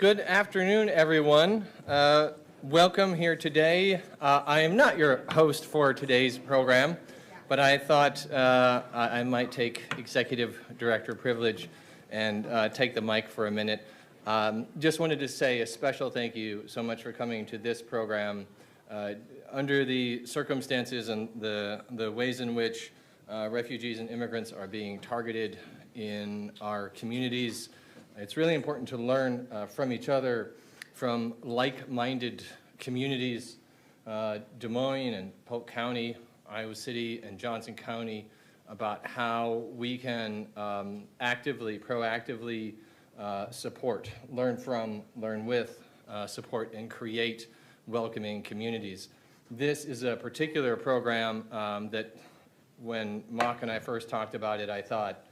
Good afternoon, everyone. Welcome here today. I am not your host for today's program, but I thought I might take executive director privilege and take the mic for a minute. Just wanted to say a special thank you so much for coming to this program. Under the circumstances and the ways in which refugees and immigrants are being targeted in our communities, it's really important to learn from each other, from like-minded communities, Des Moines and Polk County, Iowa City and Johnson County, about how we can actively, proactively support, learn from, learn with, support, and create welcoming communities. This is a particular program that when Mock and I first talked about it, I thought,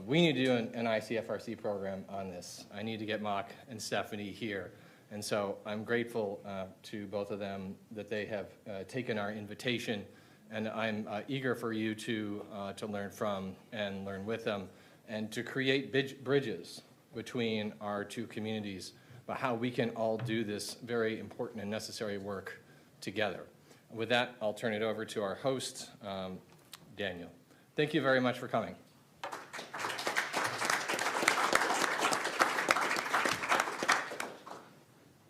we need to do an ICFRC program on this. I need to get Mock and Stephanie here. And so I'm grateful to both of them that they have taken our invitation, and I'm eager for you to learn from and learn with them and to create bridges between our two communities about how we can all do this very important and necessary work together. With that, I'll turn it over to our host, Daniel. Thank you very much for coming.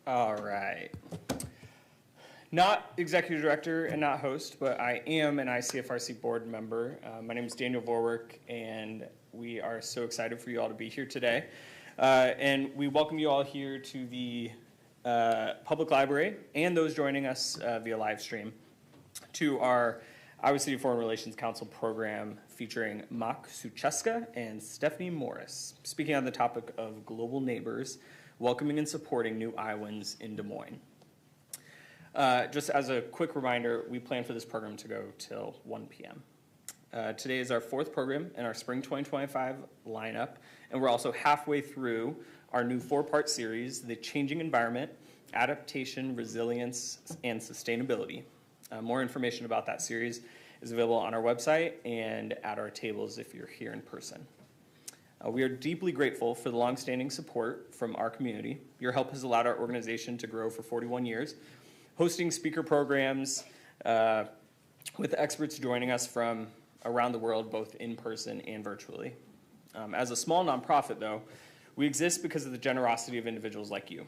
All right. Not executive director and not host, but I am an ICFRC board member. My name is Daniel Vorwerk, and we are so excited for you all to be here today. And we welcome you all here to the public library and those joining us via live stream to our Iowa City Foreign Relations Council program featuring Mock Sućeska and Stephanie Moris, speaking on the topic of global neighbors, welcoming and supporting new Iowans in Des Moines. Just as a quick reminder, we plan for this program to go till 1 p.m. Today is our fourth program in our spring 2025 lineup, and we're also halfway through our new four-part series, The Changing Environment, Adaptation, Resilience, and Sustainability. More information about that series is available on our website and at our tables if you're here in person. We are deeply grateful for the longstanding support from our community. Your help has allowed our organization to grow for 41 years, hosting speaker programs with experts joining us from around the world, both in person and virtually. As a small nonprofit, though, we exist because of the generosity of individuals like you.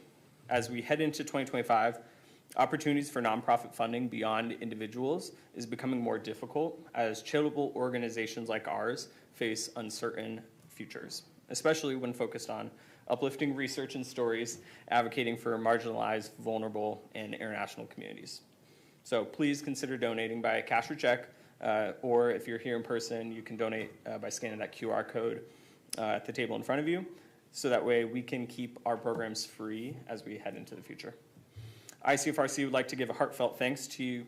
As we head into 2025, opportunities for nonprofit funding beyond individuals is becoming more difficult as charitable organizations like ours face uncertain futures, especially when focused on uplifting research and stories, advocating for marginalized, vulnerable, and international communities. So please consider donating by cash or check, or if you're here in person, you can donate by scanning that QR code at the table in front of you, so that way we can keep our programs free as we head into the future. ICFRC would like to give a heartfelt thanks to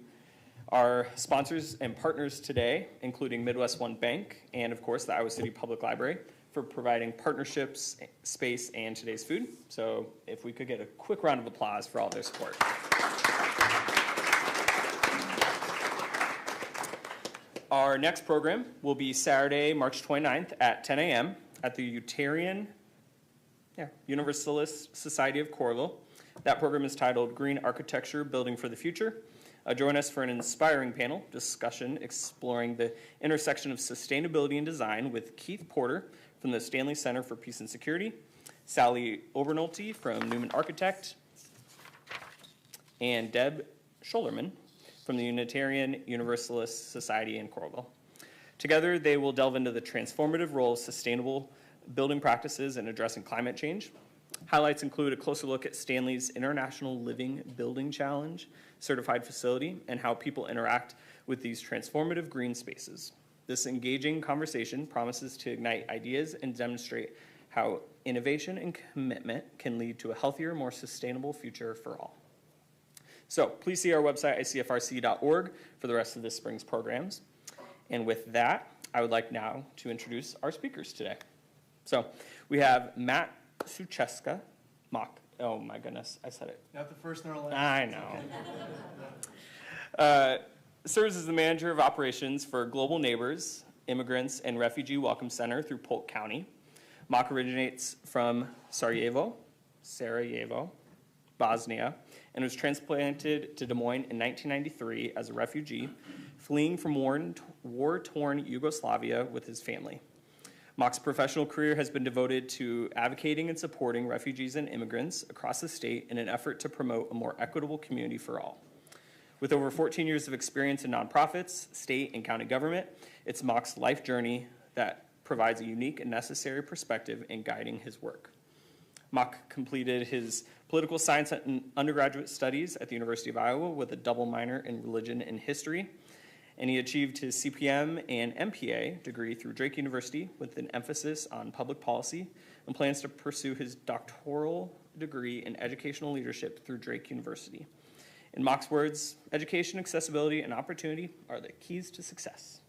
our sponsors and partners today, including Midwest One Bank and, of course, the Iowa City Public Library, for providing partnerships, space, and today's food. So if we could get a quick round of applause for all their support. Our next program will be Saturday, March 29th at 10 a.m. at the Universalist Society of Coralville. That program is titled Green Architecture, Building for the Future. Join us for an inspiring panel discussion exploring the intersection of sustainability and design with Keith Porter from the Stanley Center for Peace and Security, Sally Obernolte from Newman Architect, and Deb Schollerman from the Unitarian Universalist Society in Coralville. Together, they will delve into the transformative role of sustainable building practices in addressing climate change. Highlights include a closer look at Stanley's International Living Building Challenge certified facility and how people interact with these transformative green spaces. This engaging conversation promises to ignite ideas and demonstrate how innovation and commitment can lead to a healthier, more sustainable future for all. So please see our website, icfrc.org, for the rest of this spring's programs. And with that, I would like now to introduce our speakers today. So we have Matt Sućeska, Mock. Oh my goodness, I said it. Not the first nor last. I know. Serves as the manager of operations for Global Neighbors, Immigrants, and Refugee Welcome Center through Polk County. Mock originates from Sarajevo, Sarajevo, Bosnia, and was transplanted to Des Moines in 1993 as a refugee, fleeing from war-torn Yugoslavia with his family. Mock's professional career has been devoted to advocating and supporting refugees and immigrants across the state in an effort to promote a more equitable community for all. With over 14 years of experience in nonprofits, state, and county government, it's Mock's life journey that provides a unique and necessary perspective in guiding his work. Mock completed his political science and undergraduate studies at the University of Iowa with a double minor in religion and history, and he achieved his CPM and MPA degree through Drake University with an emphasis on public policy, and plans to pursue his doctoral degree in educational leadership through Drake University. In Mock's words, education, accessibility, and opportunity are the keys to success.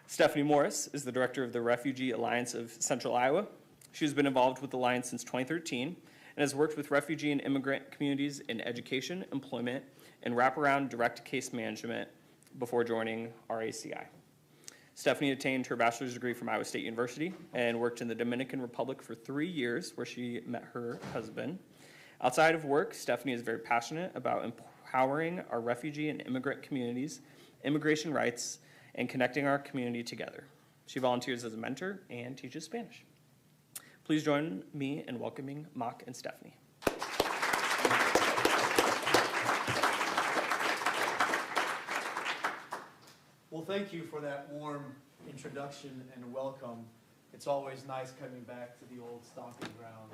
Stephanie Moris is the director of the Refugee Alliance of Central Iowa. She has been involved with the Alliance since 2013 and has worked with refugee and immigrant communities in education, employment, and wraparound direct case management before joining RACI. Stephanie attained her bachelor's degree from Iowa State University and worked in the Dominican Republic for 3 years, where she met her husband. Outside of work, Stephanie is very passionate about empowering our refugee and immigrant communities, immigration rights, and connecting our community together. She volunteers as a mentor and teaches Spanish. Please join me in welcoming Mock and Stephanie. Well, thank you for that warm introduction and welcome. It's always nice coming back to the old stomping grounds.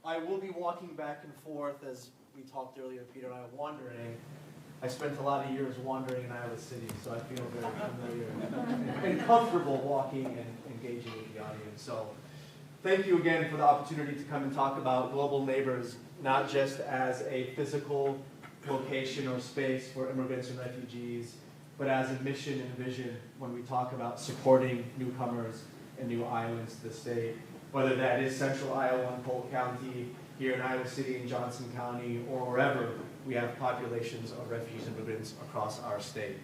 I will be walking back and forth, as we talked earlier, Peter and I, wandering. I spent a lot of years wandering in Iowa City, so I feel very familiar and comfortable walking and engaging with the audience. So thank you again for the opportunity to come and talk about Global Neighbors, not just as a physical location or space for immigrants and refugees, but as a mission and vision when we talk about supporting newcomers and new Iowans to the state, whether that is Central Iowa and Polk County, here in Iowa City and Johnson County, or wherever we have populations of refugees and immigrants across our state.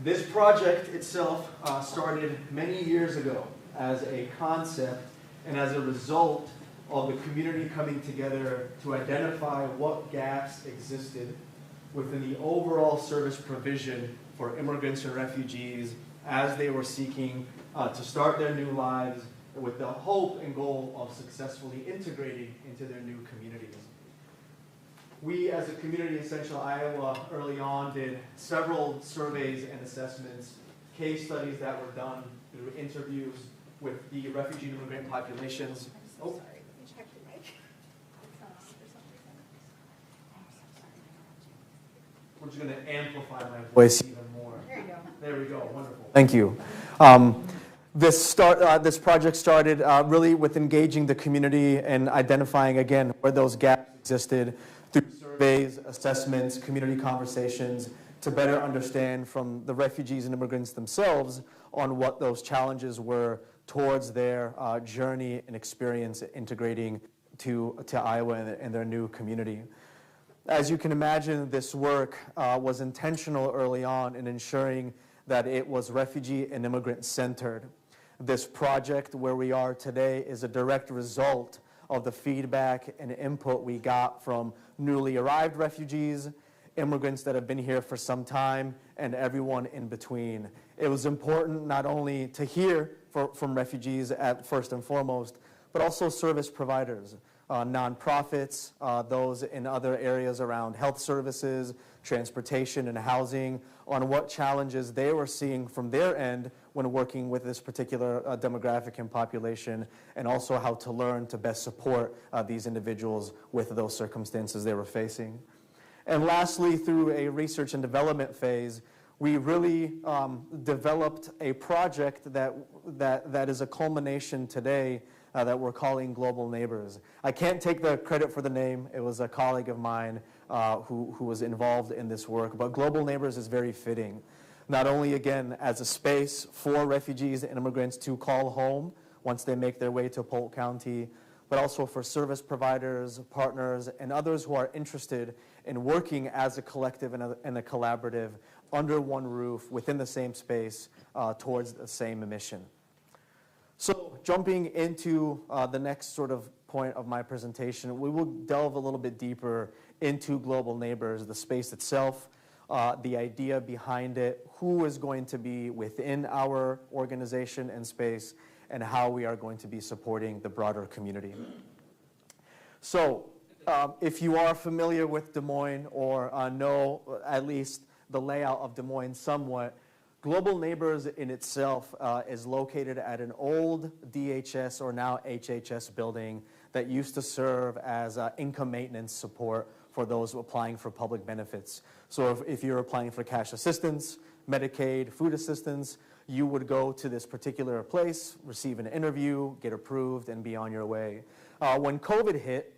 This project itself started many years ago as a concept and as a result of the community coming together to identify what gaps existed within the overall service provision for immigrants and refugees as they were seeking to start their new lives with the hope and goal of successfully integrating into their new communities. We, as a community in Central Iowa, early on did several surveys and assessments, case studies that were done through interviews with the refugee and immigrant populations. I'm so sorry. Let me check the mic. It's not on for some reason. I'm so sorry. We're just going to amplify my voice even more. There you go. There we go. Wonderful. Thank you. This project started really with engaging the community and identifying, again, where those gaps existed through surveys, assessments, community conversations, to better understand from the refugees and immigrants themselves on what those challenges were towards their journey and experience integrating to Iowa and their new community. As you can imagine, this work was intentional early on in ensuring that it was refugee and immigrant centered. This project where we are today is a direct result of the feedback and input we got from newly arrived refugees, immigrants that have been here for some time, and everyone in between. It was important not only to hear from refugees at first and foremost, but also service providers, nonprofits, those in other areas around health services, transportation, and housing, on what challenges they were seeing from their end when working with this particular demographic and population, and also how to learn to best support these individuals with those circumstances they were facing. And lastly, through a research and development phase, we really developed a project that is a culmination today that we're calling Global Neighbors. I can't take the credit for the name. It was a colleague of mine who was involved in this work, but Global Neighbors is very fitting. Not only, again, as a space for refugees and immigrants to call home once they make their way to Polk County, but also for service providers, partners, and others who are interested in working as a collective and a collaborative under one roof within the same space towards the same mission. So jumping into the next sort of point of my presentation, we will delve a little bit deeper into Global Neighbors, the space itself, the idea behind it, who is going to be within our organization and space, and how we are going to be supporting the broader community. So, if you are familiar with Des Moines or know at least the layout of Des Moines somewhat, Global Neighbors in itself is located at an old DHS or now HHS building that used to serve as income maintenance support for those applying for public benefits. So if you're applying for cash assistance, Medicaid, food assistance, you would go to this particular place, receive an interview, get approved, and be on your way. When COVID hit,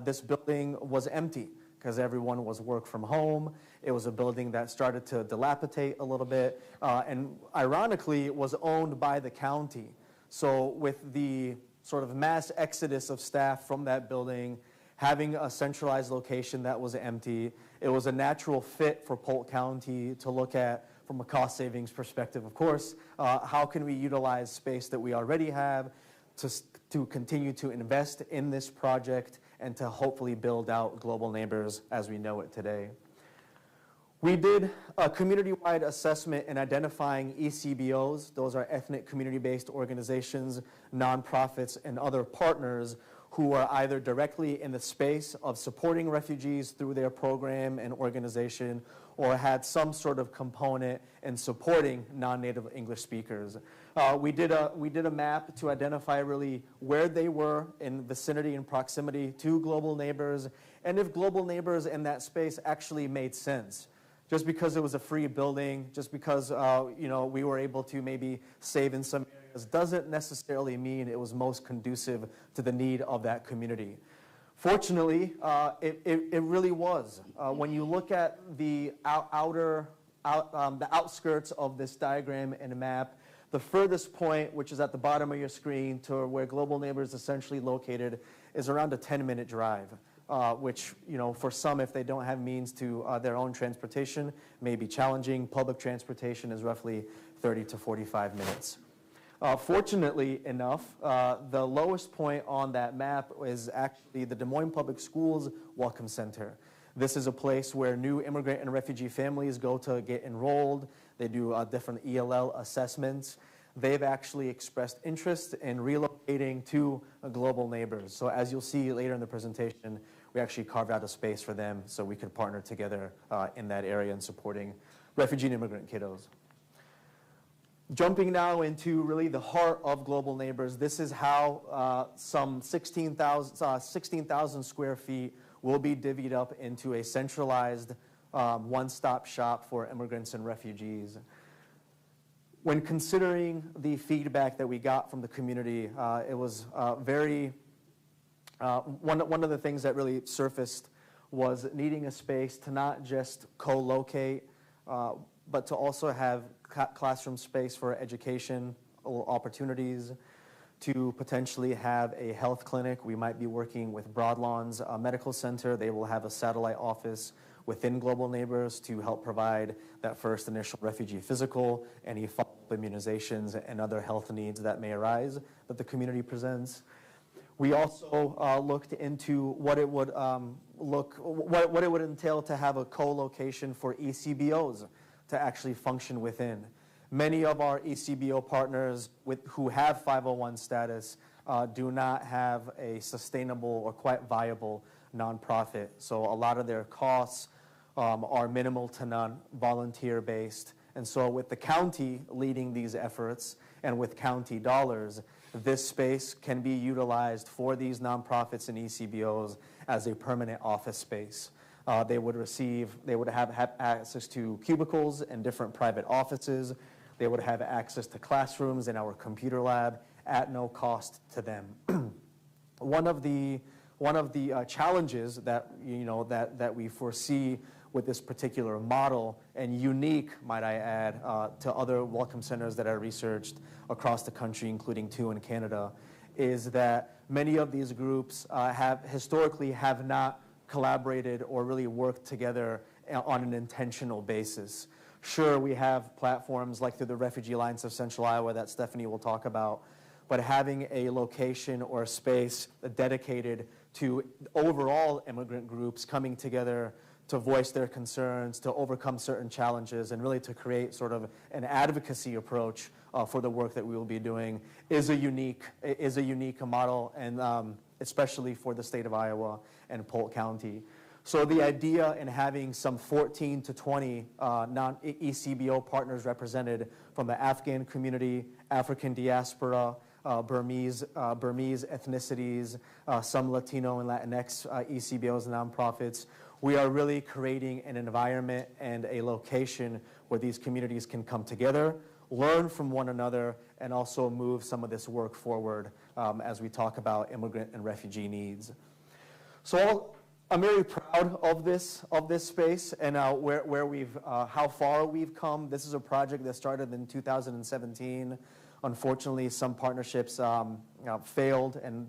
this building was empty because everyone was work from home. It was a building that started to dilapidate a little bit, and ironically, it was owned by the county. So with the sort of mass exodus of staff from that building, having a centralized location that was empty, it was a natural fit for Polk County to look at, from a cost savings perspective, of course, how can we utilize space that we already have to continue to invest in this project and to hopefully build out Global Neighbors as we know it today. We did a community-wide assessment in identifying ECBOs. Those are ethnic community-based organizations, nonprofits, and other partners who are either directly in the space of supporting refugees through their program and organization, or had some sort of component in supporting non-native English speakers. We did a map to identify really where they were in vicinity and proximity to Global Neighbors, and if Global Neighbors in that space actually made sense. Just because it was a free building, just because we were able to maybe save in some areas, doesn't necessarily mean it was most conducive to the need of that community. Fortunately, it really was. When you look at the the outskirts of this diagram and map, the furthest point, which is at the bottom of your screen, to where Global Neighbors is essentially located, is around a 10-minute drive. Which, for some, if they don't have means to their own transportation, may be challenging. Public transportation is roughly 30 to 45 minutes. Fortunately enough, the lowest point on that map is actually the Des Moines Public Schools Welcome Center. This is a place where new immigrant and refugee families go to get enrolled. They do different ELL assessments. They've actually expressed interest in relocating to Global Neighbors. So as you'll see later in the presentation, we actually carved out a space for them so we could partner together in that area in supporting refugee and immigrant kiddos. Jumping now into really the heart of Global Neighbors, this is how some 16,000 square feet will be divvied up into a centralized one-stop shop for immigrants and refugees. When considering the feedback that we got from the community, it was one of the things that really surfaced was needing a space to not just co-locate, but to also have classroom space for education opportunities, to potentially have a health clinic. We might be working with Broadlawns Medical Center. They will have a satellite office within Global Neighbors to help provide that first initial refugee physical, any follow-up immunizations, and other health needs that may arise that the community presents. We also looked into what it would what it would entail to have a co-location for ECBOs to actually function within. Many of our ECBO partners who have 501 status do not have a sustainable or quite viable nonprofit. So a lot of their costs are minimal to none, volunteer-based. And so with the county leading these efforts and with county dollars, this space can be utilized for these nonprofits and ECBOs as a permanent office space. They would have access to cubicles and different private offices. They would have access to classrooms in our computer lab at no cost to them. One of the challenges that that we foresee with this particular model, and unique, might I add, to other welcome centers that I researched across the country, including 2 in Canada, is that many of these groups historically have not collaborated or really worked together on an intentional basis. Sure, we have platforms like through the Refugee Alliance of Central Iowa that Stephanie will talk about, but having a location or a space dedicated to overall immigrant groups coming together to voice their concerns, to overcome certain challenges, and really to create sort of an advocacy approach for the work that we will be doing is a unique model, and especially for the state of Iowa and Polk County. So the idea in having some 14 to 20 non-ECBO partners represented from the Afghan community, African diaspora, Burmese ethnicities, some Latino and Latinx ECBOs and nonprofits, we are really creating an environment and a location where these communities can come together, learn from one another, and also move some of this work forward as we talk about immigrant and refugee needs. So I'm very proud of this space and where we've how far we've come. This is a project that started in 2017. Unfortunately, some partnerships failed, and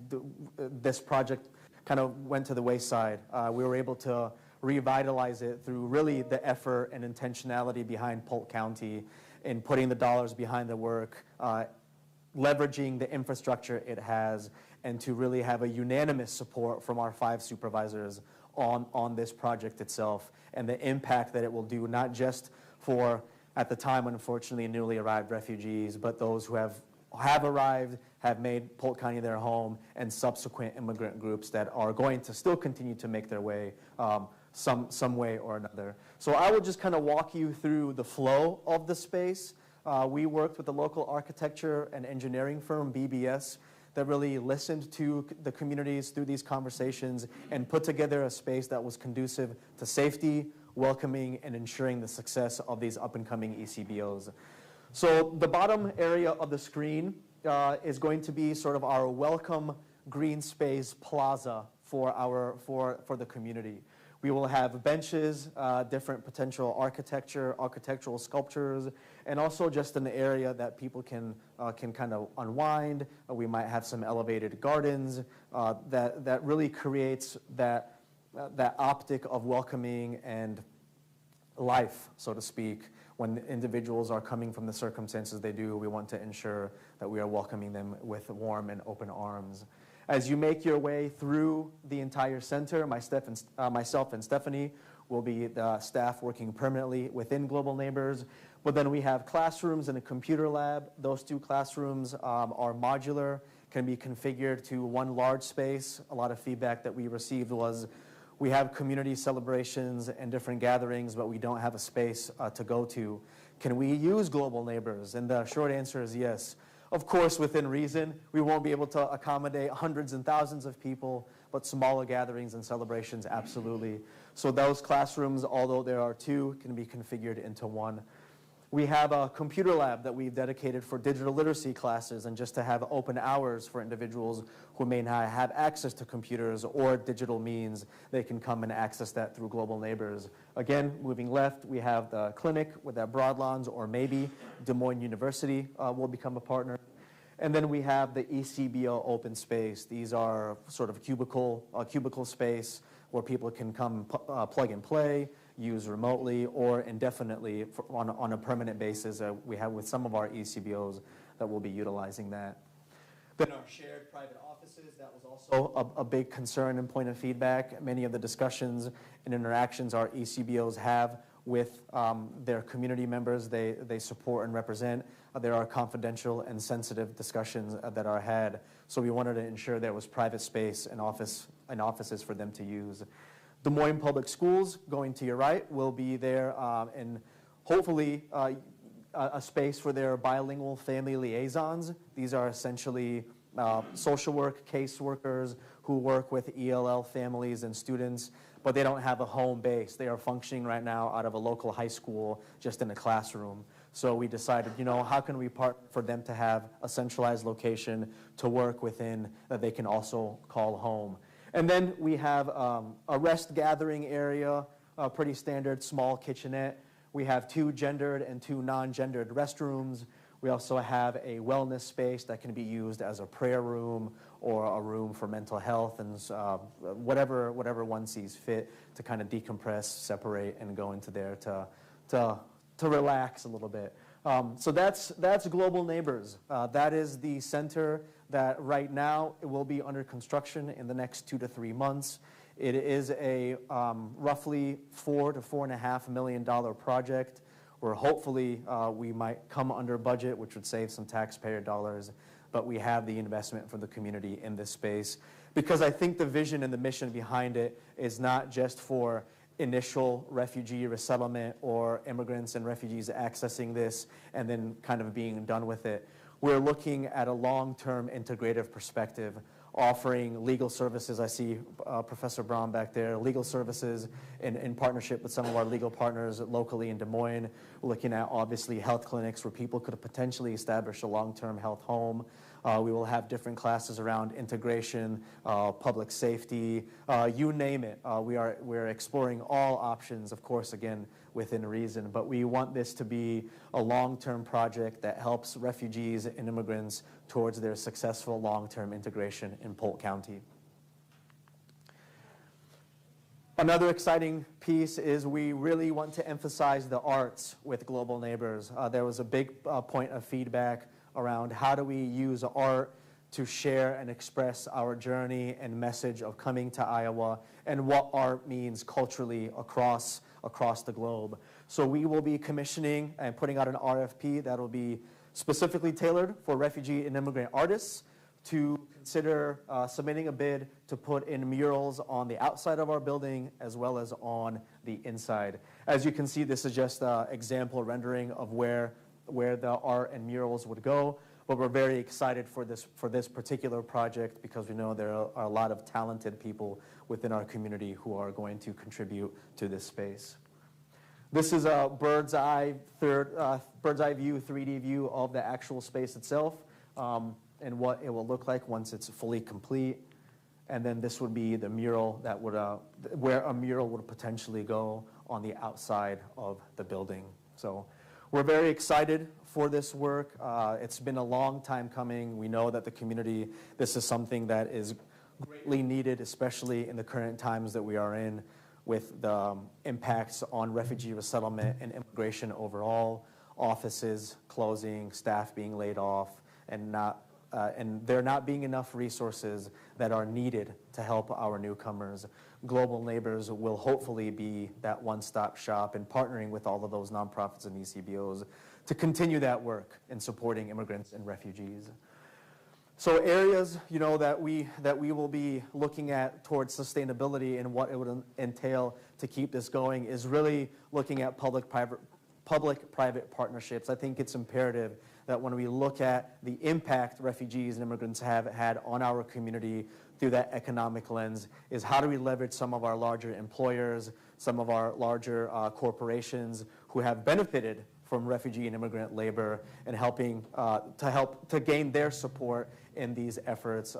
this project kind of went to the wayside. We were able to revitalize it through really the effort and intentionality behind Polk County in putting the dollars behind the work, leveraging the infrastructure it has, and to really have a unanimous support from our 5 supervisors on this project itself and the impact that it will do, not just for, at the time, unfortunately, newly arrived refugees, but those who have arrived, have made Polk County their home, and subsequent immigrant groups that are going to still continue to make their way some way or another. So I will just kind of walk you through the flow of the space. We worked with the local architecture and engineering firm, BBS, that really listened to the communities through these conversations and put together a space that was conducive to safety, welcoming, and ensuring the success of these up-and-coming ECBOs. So the bottom area of the screen is going to be sort of our welcome green space plaza for the community. We will have benches, different potential architectural sculptures, and also just an area that people can kind of unwind. We might have some elevated gardens that really creates that optic of welcoming and life, so to speak. When individuals are coming from the circumstances they do, we want to ensure that we are welcoming them with warm and open arms. As you make your way through the entire center, myself and Stephanie will be the staff working permanently within Global Neighbors. But then we have classrooms and a computer lab. Those 2 classrooms are modular, can be configured to one large space. A lot of feedback that we received was, we have community celebrations and different gatherings, but we don't have a space to go to. Can we use Global Neighbors? And the short answer is yes. Of course, within reason. We won't be able to accommodate hundreds and thousands of people, but smaller gatherings and celebrations, absolutely. So those classrooms, although there are 2, can be configured into one. We have a computer lab that we've dedicated for digital literacy classes and just to have open hours for individuals who may not have access to computers or digital means. They can come and access that through Global Neighbors. Again, moving left, we have the clinic with that Broadlawns, or maybe Des Moines University will become a partner. And then we have the ECBO open space. These are sort of cubicle space where people can come plug and play, use remotely or indefinitely on a permanent basis. We have with some of our ECBOs that will be utilizing that. Then our shared private offices, that was also a big concern and point of feedback. Many of the discussions and interactions our ECBOs have with their community members they support and represent, there are confidential and sensitive discussions that are had. So we wanted to ensure there was private space and offices for them to use. Des Moines Public Schools, going to your right, will be there and hopefully a space for their bilingual family liaisons. These are essentially social work case workers who work with ELL families and students, but they don't have a home base. They are functioning right now out of a local high school, just in a classroom. So we decided, how can we partner for them to have a centralized location to work within that they can also call home. And then we have a rest gathering area, a pretty standard small kitchenette. We have 2 gendered and 2 non-gendered restrooms. We also have a wellness space that can be used as a prayer room or a room for mental health and whatever one sees fit to kind of decompress, separate, and go into there to relax a little bit. So that's Global Neighbors. That is the center that right now it will be under construction in the next 2 to 3 months. It is a roughly $4 to $4.5 million project where hopefully we might come under budget, which would save some taxpayer dollars, but we have the investment for the community in this space. Because I think the vision and the mission behind it is not just for initial refugee resettlement or immigrants and refugees accessing this and then kind of being done with it. We're looking at a long-term integrative perspective, offering legal services. I see Professor Braun back there, legal services in partnership with some of our legal partners locally in Des Moines. We're looking at, obviously, health clinics where people could potentially establish a long-term health home. We will have different classes around integration, public safety, you name it. We're exploring all options, of course, again, within reason. But we want this to be a long-term project that helps refugees and immigrants towards their successful long-term integration in Polk County. Another exciting piece is we really want to emphasize the arts with Global Neighbors. There was a big point of feedback around how do we use art to share and express our journey and message of coming to Iowa and what art means culturally across the globe. So we will be commissioning and putting out an RFP that will be specifically tailored for refugee and immigrant artists to consider submitting a bid to put in murals on the outside of our building as well as on the inside. As you can see, this is just an example rendering of where the art and murals would go, but we're very excited for this particular project because we know there are a lot of talented people within our community who are going to contribute to this space. This is a bird's eye view, 3D view of the actual space itself and what it will look like once it's fully complete. And then this would be the mural that would, where a mural would potentially go on the outside of the building. So we're very excited for this work. It's been a long time coming. We know that the community, this is something that is greatly needed, especially in the current times that we are in with the impacts on refugee resettlement and immigration overall, offices closing, staff being laid off, and there not being enough resources that are needed to help our newcomers. Global Neighbors will hopefully be that one-stop shop and partnering with all of those nonprofits and ECBOs to continue that work in supporting immigrants and refugees. So areas, that we will be looking at towards sustainability and what it would entail to keep this going is really looking at public-private partnerships. I think it's imperative that when we look at the impact refugees and immigrants have had on our community through that economic lens is how do we leverage some of our larger employers, some of our larger corporations who have benefited from refugee and immigrant labor and helping to gain their support in these efforts.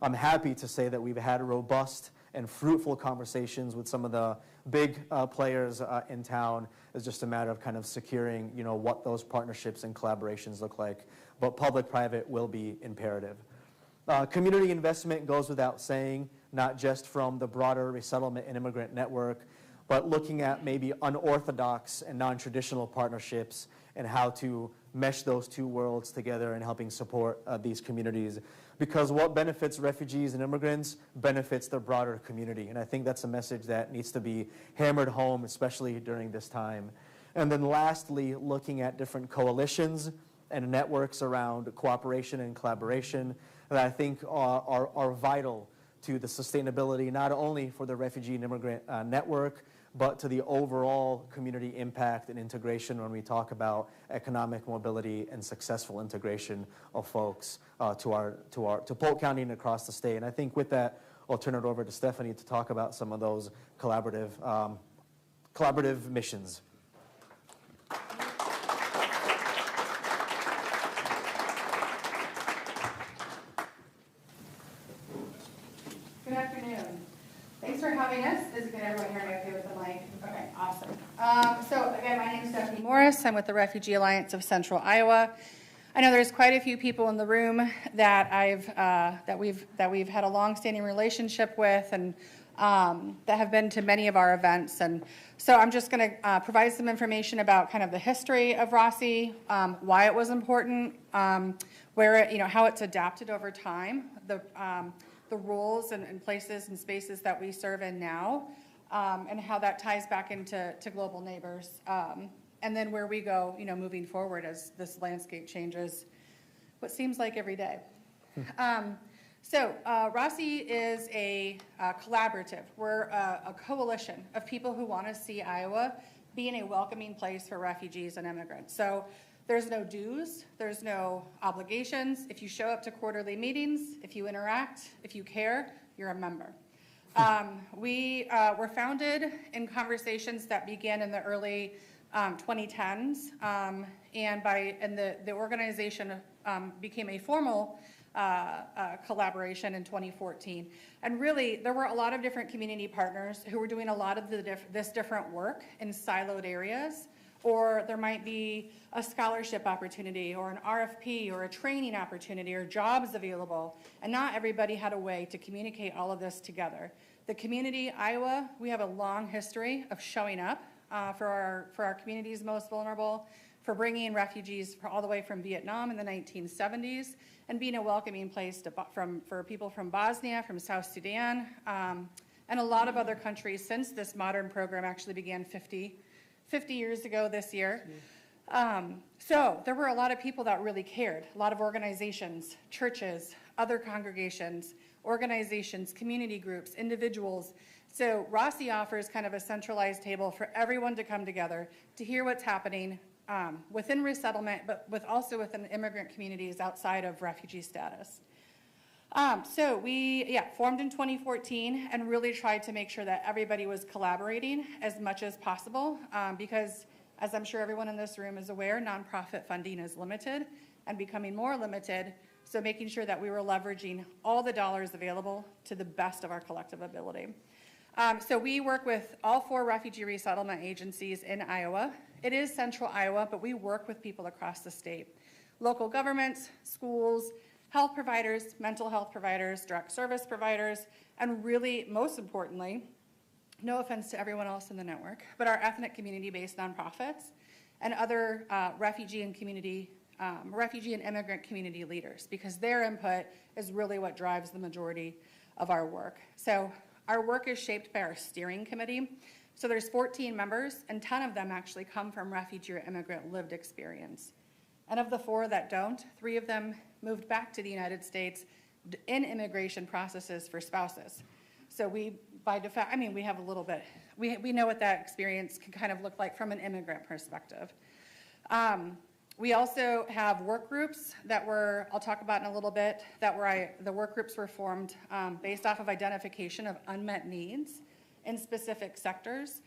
I'm happy to say that we've had robust and fruitful conversations with some of the big players in town. It's just a matter of kind of securing, what those partnerships and collaborations look like. But public-private will be imperative. Community investment goes without saying, not just from the broader resettlement and immigrant network, but looking at maybe unorthodox and non-traditional partnerships and how to mesh those two worlds together and helping support these communities. Because what benefits refugees and immigrants benefits the broader community. And I think that's a message that needs to be hammered home, especially during this time. And then lastly, looking at different coalitions and networks around cooperation and collaboration that I think are vital to the sustainability, not only for the refugee and immigrant network, but to the overall community impact and integration when we talk about economic mobility and successful integration of folks to Polk County and across the state. And I think with that, I'll turn it over to Stephanie to talk about some of those collaborative missions. Good afternoon. Thanks for having us. Can everyone hear me okay with the mic? Okay, awesome. So again, my name is Stephanie Moris. I'm with the Refugee Alliance of Central Iowa. I know there's quite a few people in the room that we've had a long-standing relationship with, and that have been to many of our events. And so I'm just going to provide some information about kind of the history of ROSI, why it was important, where it, how it's adapted over time, the roles and places and spaces that we serve in now, and how that ties back into global neighbors, and then where we go, moving forward as this landscape changes, what seems like every day. So ROSI is a collaborative. We're a coalition of people who want to see Iowa being a welcoming place for refugees and immigrants. So there's no dues, there's no obligations. If you show up to quarterly meetings, if you interact, if you care, you're a member. We were founded in conversations that began in the early 2010s, and the organization became a formal collaboration in 2014. And really, there were a lot of different community partners who were doing a lot of this different work in siloed areas, or there might be a scholarship opportunity or an RFP or a training opportunity or jobs available, and not everybody had a way to communicate all of this together. The community, Iowa, we have a long history of showing up for our communities most vulnerable, for bringing refugees all the way from Vietnam in the 1970s, and being a welcoming place for people from Bosnia, from South Sudan, and a lot of other countries since this modern program actually began 50 years ago this year. So there were a lot of people that really cared, a lot of organizations, churches, other congregations, organizations, community groups, individuals. So ROSI offers kind of a centralized table for everyone to come together to hear what's happening within resettlement, but also within immigrant communities outside of refugee status. So we formed in 2014 and really tried to make sure that everybody was collaborating as much as possible because, as I'm sure everyone in this room is aware, nonprofit funding is limited and becoming more limited. So making sure that we were leveraging all the dollars available to the best of our collective ability. So we work with all 4 refugee resettlement agencies in Iowa. It is central Iowa, but we work with people across the state. Local governments, schools, health providers, mental health providers, direct service providers, and really, most importantly, no offense to everyone else in the network, but our ethnic community-based nonprofits and other refugee and immigrant community leaders, because their input is really what drives the majority of our work. So our work is shaped by our steering committee. So there's 14 members, and 10 of them actually come from refugee or immigrant lived experience. And of the 4 that don't, 3 of them moved back to the United States in immigration processes for spouses. So we, by default, we have a little bit, we know what that experience can kind of look like from an immigrant perspective. We also have work groups that I'll talk about in a little bit, the work groups were formed based off of identification of unmet needs in specific sectors,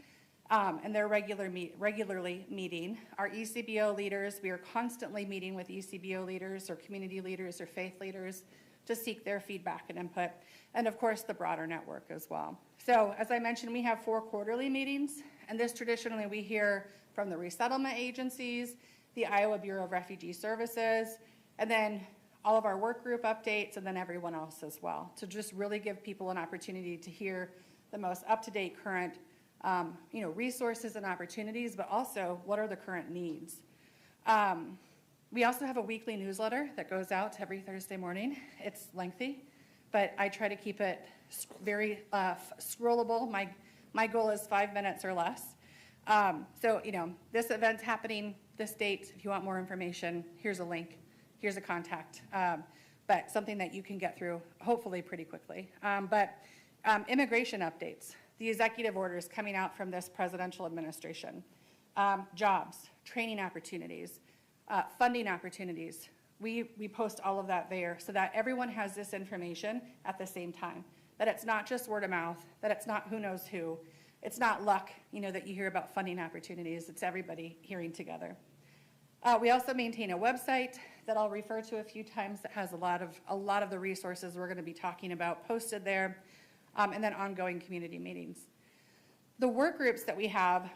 and they're regularly meeting. Our ECBO leaders, we are constantly meeting with ECBO leaders or community leaders or faith leaders to seek their feedback and input, and of course the broader network as well. So as I mentioned, we have 4 quarterly meetings, and this traditionally we hear from the resettlement agencies, the Iowa Bureau of Refugee Services, and then all of our work group updates, and then everyone else as well, to just really give people an opportunity to hear the most up-to-date current resources and opportunities, but also what are the current needs. We also have a weekly newsletter that goes out every Thursday morning. It's lengthy, but I try to keep it very scrollable. My goal is 5 minutes or less. So, this event's happening this date. If you want more information, here's a link, here's a contact, but something that you can get through hopefully pretty quickly. Immigration updates, the executive orders coming out from this presidential administration, jobs, training opportunities, funding opportunities. We post all of that there so that everyone has this information at the same time, that it's not just word of mouth, that it's not who knows who, it's not luck, that you hear about funding opportunities, it's everybody hearing together. We also maintain a website that I'll refer to a few times that has a lot of the resources we're going to be talking about posted there, and then ongoing community meetings. The work groups that we have,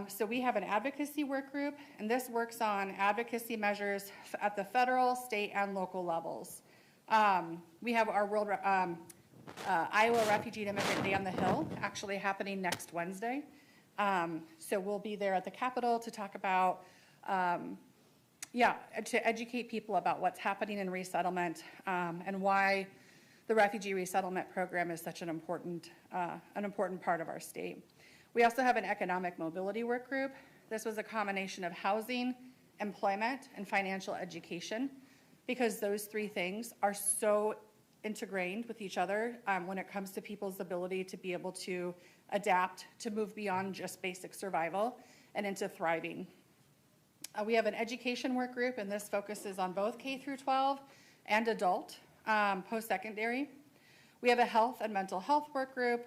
so we have an advocacy work group, and this works on advocacy measures at the federal, state, and local levels. We have our Iowa Refugee and Immigrant Day on the Hill, actually happening next Wednesday. So we'll be there at the Capitol to talk about, to educate people about what's happening in resettlement and why the refugee resettlement program is such an important part of our state. We also have an economic mobility work group. This was a combination of housing, employment, and financial education, because those three things are so integrated with each other when it comes to people's ability to be able to adapt, to move beyond just basic survival and into thriving. We have an education work group, and this focuses on both K through 12 and adult, post-secondary. We have a health and mental health work group,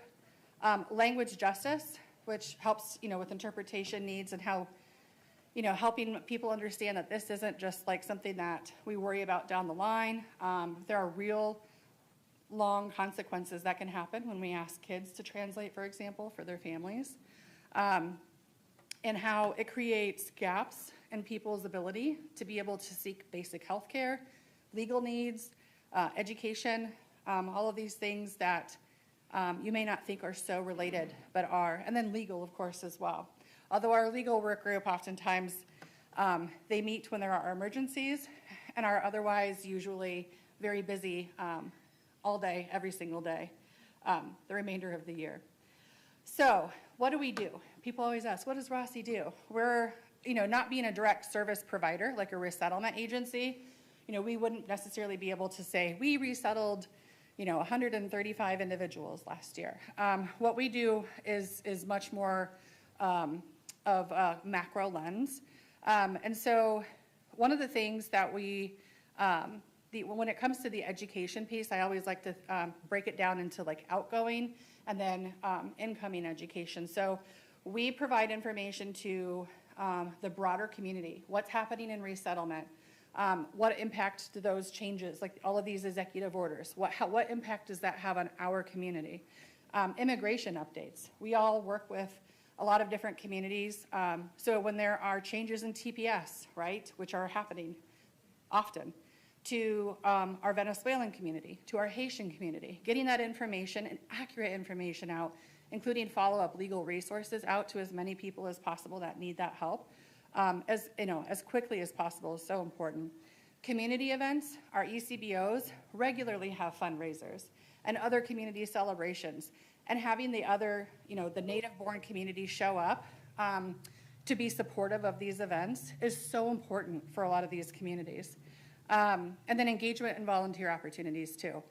language justice, which helps, with interpretation needs and how, helping people understand that this isn't just like something that we worry about down the line. There are real long consequences that can happen when we ask kids to translate, for example, for their families, and how it creates gaps in people's ability to be able to seek basic health care, legal needs, education, all of these things that you may not think are so related, but are, and then legal, of course, as well. Although our legal work group oftentimes, they meet when there are emergencies and are otherwise usually very busy all day, every single day, the remainder of the year. So what do? People always ask, what does Rossi do? We're, not being a direct service provider like a resettlement agency, we wouldn't necessarily be able to say, we resettled 135 individuals last year. What we do is much more of a macro lens. And so one of the things that we, when it comes to the education piece, I always like to break it down into like outgoing and then incoming education. So we provide information to the broader community, what's happening in resettlement, what impact do those changes, like all of these executive orders, what impact does that have on our community? Immigration updates. We all work with a lot of different communities. So when there are changes in TPS, right, which are happening often, to our Venezuelan community, to our Haitian community, getting that information and accurate information out, including follow-up legal resources out to as many people as possible that need that help, as quickly as possible is so important. Community events, our ECBOs regularly have fundraisers and other community celebrations, and having the other, the native-born community show up to be supportive of these events is so important for a lot of these communities. And then engagement and volunteer opportunities too.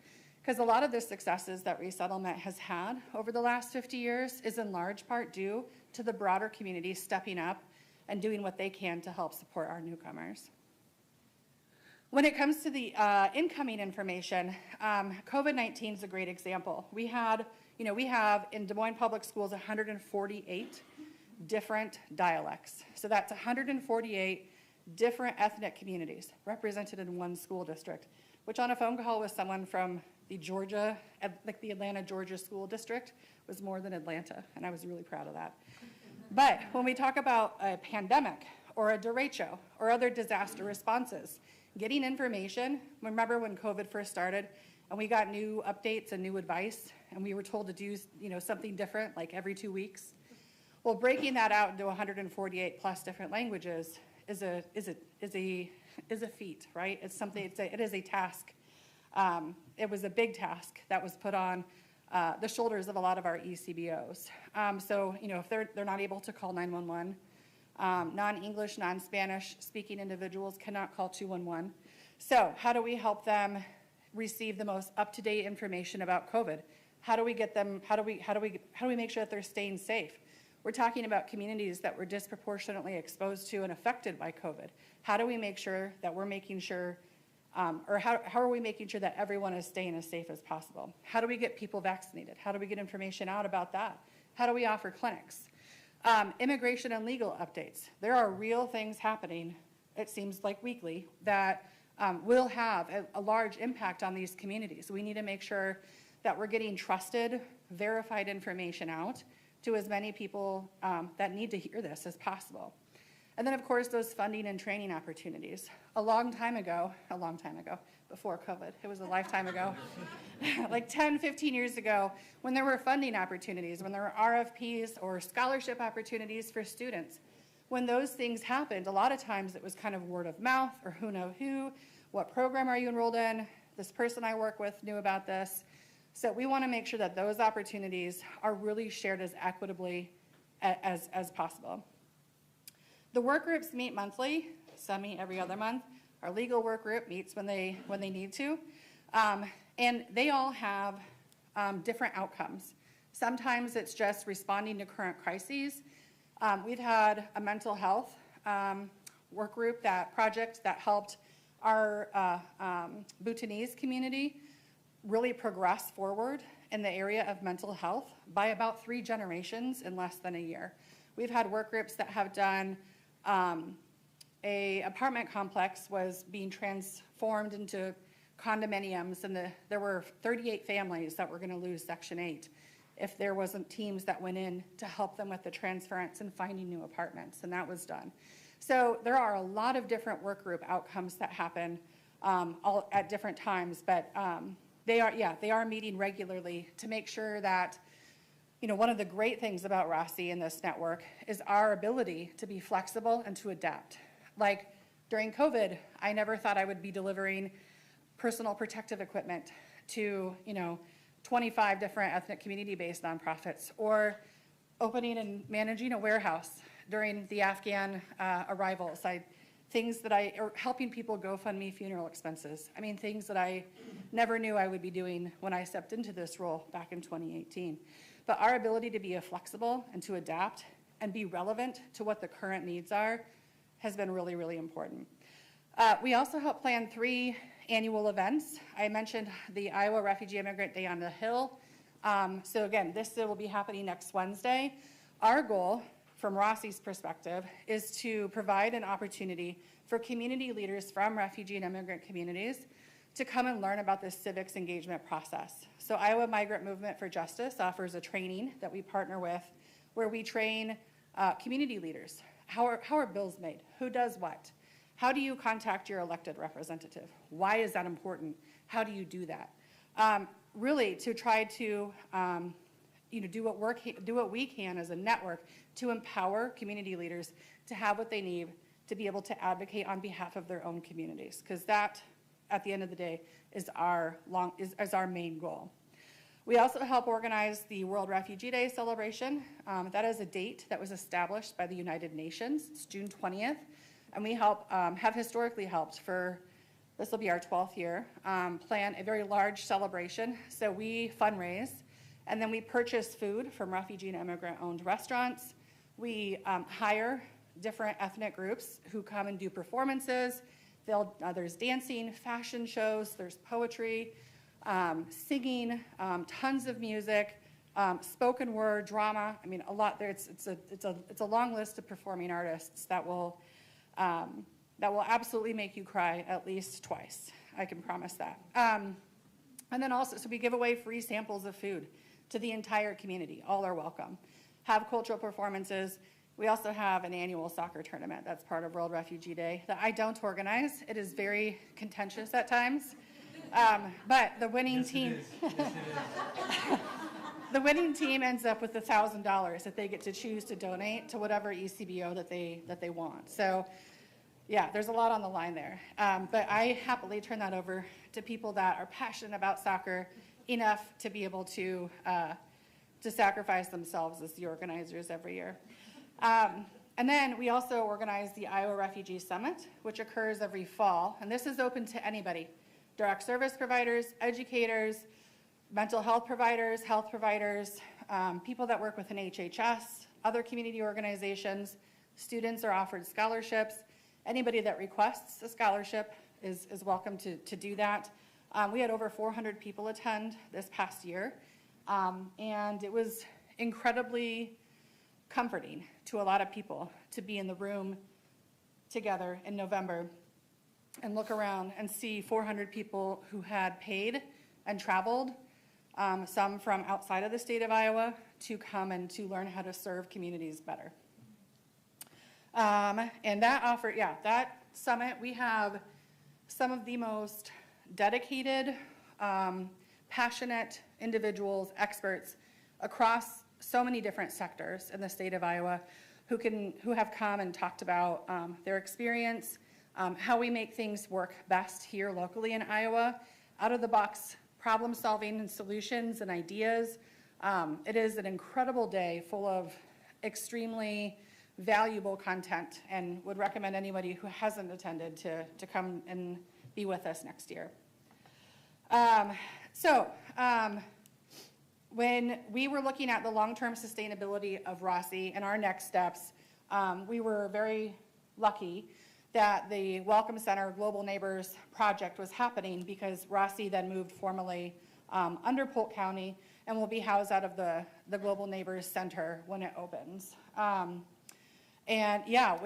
Because a lot of the successes that resettlement has had over the last 50 years is in large part due to the broader community stepping up and doing what they can to help support our newcomers. When it comes to the incoming information, COVID-19 is a great example. We have in Des Moines Public Schools 148 different dialects. So that's 148 different ethnic communities represented in one school district, which on a phone call with someone from the Atlanta, Georgia school district was more than Atlanta, and I was really proud of that. But when we talk about a pandemic or a derecho or other disaster responses, getting information, remember when COVID first started and we got new updates and new advice and we were told to do something different like every 2 weeks? Well, breaking that out into 148 plus different languages is a feat, right? It's something, it is a task. It was a big task that was put on the shoulders of a lot of our ECBOs. So, if they're not able to call 911, non-English, non-Spanish speaking individuals cannot call 211. So how do we help them receive the most up-to-date information about COVID? How do we get them, how do we make sure that they're staying safe? We're talking about communities that were disproportionately exposed to and affected by COVID. How do we make sure that we're making sure, or how are we making sure that everyone is staying as safe as possible? How do we get people vaccinated? How do we get information out about that? How do we offer clinics? Immigration and legal updates. There are real things happening, it seems like weekly, that will have a large impact on these communities. We need to make sure that we're getting trusted, verified information out to as many people that need to hear this as possible. And then, of course, those funding and training opportunities. A long time ago, before COVID, it was a lifetime ago, like 10, 15 years ago, when there were funding opportunities, when there were RFPs or scholarship opportunities for students, when those things happened, a lot of times it was kind of word of mouth or who know who, what program are you enrolled in, this person I work with knew about this. So we want to make sure that those opportunities are really shared as equitably as possible. The work groups meet monthly, some meet every other month. Our legal work group meets when they need to. And they all have different outcomes. Sometimes it's just responding to current crises. We've had a mental health work group, project that helped our Bhutanese community really progress forward in the area of mental health by about 3 generations in less than a year. We've had work groups that have done a apartment complex was being transformed into condominiums, and there were 38 families that were going to lose Section 8 if there wasn't teams that went in to help them with the transference and finding new apartments, and that was done. So there are a lot of different work group outcomes that happen all at different times, but they are meeting regularly to make sure that, one of the great things about RASI and this network is our ability to be flexible and to adapt. Like during COVID, I never thought I would be delivering personal protective equipment to, 25 different ethnic community-based nonprofits, or opening and managing a warehouse during the Afghan arrivals. Or helping people GoFundMe funeral expenses. I mean, things that I never knew I would be doing when I stepped into this role back in 2018. But our ability to be flexible and to adapt and be relevant to what the current needs are has been really, really important. We also help plan 3 annual events. I mentioned the Iowa Refugee Immigrant Day on the Hill. So again, this will be happening next Wednesday. Our goal, from Rossi's perspective, is to provide an opportunity for community leaders from refugee and immigrant communities to come and learn about this civics engagement process. So Iowa Migrant Movement for Justice offers a training that we partner with where we train community leaders. How are bills made? Who does what? How do you contact your elected representative? Why is that important? How do you do that? Really to try to do what we can as a network to empower community leaders to have what they need to be able to advocate on behalf of their own communities, because that, at the end of the day, is our main goal. We also help organize the World Refugee Day celebration. That is a date that was established by the United Nations. It's June 20th, and we have historically helped this will be our 12th year, plan a very large celebration. So we fundraise, and then we purchase food from refugee and immigrant-owned restaurants. We hire different ethnic groups who come and do performances. There's dancing, fashion shows, there's poetry, singing, tons of music, spoken word, drama. I mean, a lot there. It's a long list of performing artists that will absolutely make you cry at least twice. I can promise that. And then also, so we give away free samples of food to the entire community. All are welcome. Have cultural performances. We also have an annual soccer tournament that's part of World Refugee Day that I don't organize. It is very contentious at times. But the winning team, the winning team ends up with $1,000 that they get to choose to donate to whatever ECBO that they want. So yeah, there's a lot on the line there. But I happily turn that over to people that are passionate about soccer enough to be able to sacrifice themselves as the organizers every year. And then we also organize the Iowa Refugee Summit, which occurs every fall. And this is open to anybody: direct service providers, educators, mental health providers, people that work with an HHS, other community organizations. Students are offered scholarships. Anybody that requests a scholarship is welcome to do that. We had over 400 people attend this past year, and it was incredibly comforting to a lot of people to be in the room together in November and look around and see 400 people who had paid and traveled, some from outside of the state of Iowa, to come and to learn how to serve communities better. And that summit, we have some of the most dedicated, passionate individuals, experts across so many different sectors in the state of Iowa who have come and talked about their experience, how we make things work best here locally in Iowa, out of the box problem solving and solutions and ideas. It is an incredible day full of extremely valuable content, and would recommend anybody who hasn't attended to come and be with us next year. When we were looking at the long-term sustainability of ROSI and our next steps, we were very lucky that the Welcome Center Global Neighbors project was happening, because ROSI then moved formally under Polk County and will be housed out of the Global Neighbors Center when it opens. And yeah,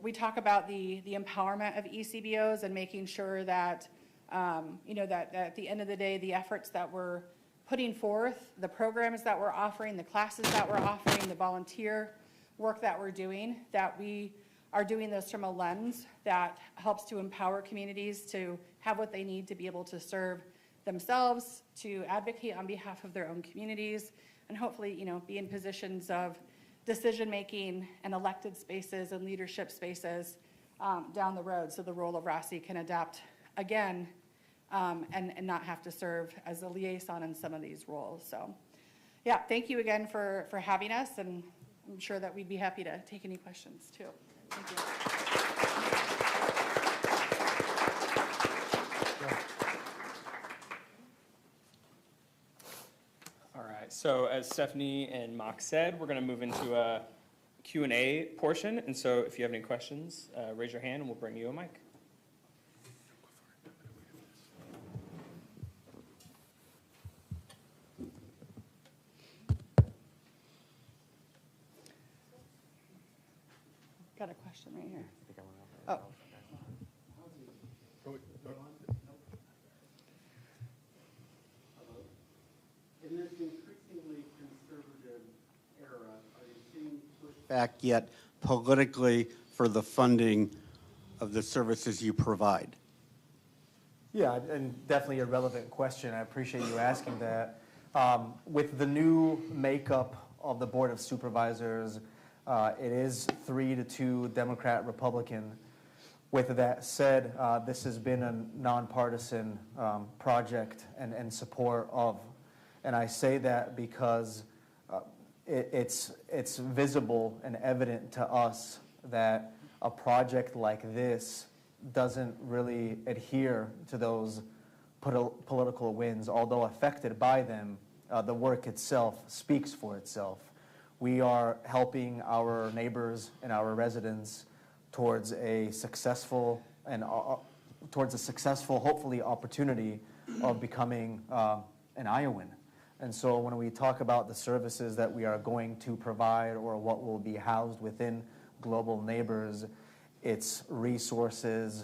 we talk about the empowerment of ECBOs and making sure that, that at the end of the day, the efforts that we're putting forth, the programs that we're offering, the classes that we're offering, the volunteer work that we're doing, that we are doing this from a lens that helps to empower communities to have what they need to be able to serve themselves, to advocate on behalf of their own communities, and hopefully, be in positions of decision-making and elected spaces and leadership spaces down the road, so the role of ROSI can adapt again and not have to serve as a liaison in some of these roles. So yeah, thank you again for having us, and I'm sure that we'd be happy to take any questions too. Thank you. All right, so as Stephanie and Mock said, we're going to move into a Q&A portion. And so if you have any questions, raise your hand and we'll bring you a mic. Got a question right here. Oh. In this increasingly conservative era, are you seeing pushback yet politically for the funding of the services you provide? Yeah, and definitely a relevant question. I appreciate you asking that. With the new makeup of the Board of Supervisors, it is 3-2 Democrat Republican. With that said, this has been a nonpartisan project and support of, and I say that because it's visible and evident to us that a project like this doesn't really adhere to those political winds, although affected by them. The work itself speaks for itself. We are helping our neighbors and our residents towards a successful, hopefully, opportunity of becoming an Iowan. And so when we talk about the services that we are going to provide or what will be housed within Global Neighbors, it's resources,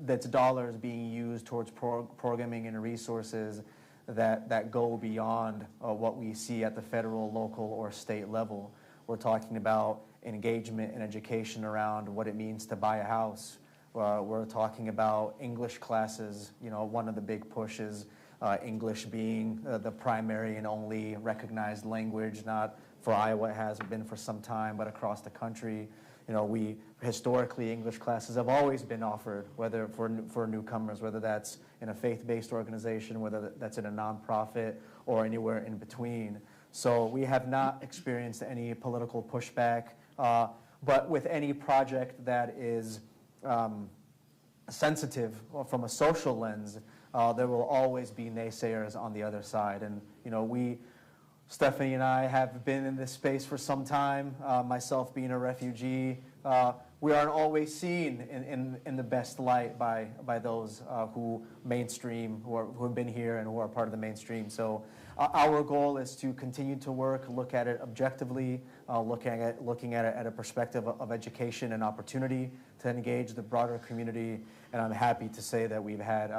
that's dollars being used towards programming and resources that go beyond what we see at the federal, local, or state level. We're talking about engagement and education around what it means to buy a house. We're talking about English classes. One of the big pushes, English being the primary and only recognized language, not for Iowa, it has been for some time, but across the country. Historically, English classes have always been offered, whether for newcomers, whether that's in a faith-based organization, whether that's in a nonprofit, or anywhere in between. So we have not experienced any political pushback, but with any project that is sensitive from a social lens, there will always be naysayers on the other side. And Stephanie and I have been in this space for some time, myself being a refugee. We aren't always seen in the best light by those who have been here and who are part of the mainstream. So our goal is to continue to work, look at it objectively, looking at it at a perspective of education and opportunity to engage the broader community. And I'm happy to say that we've had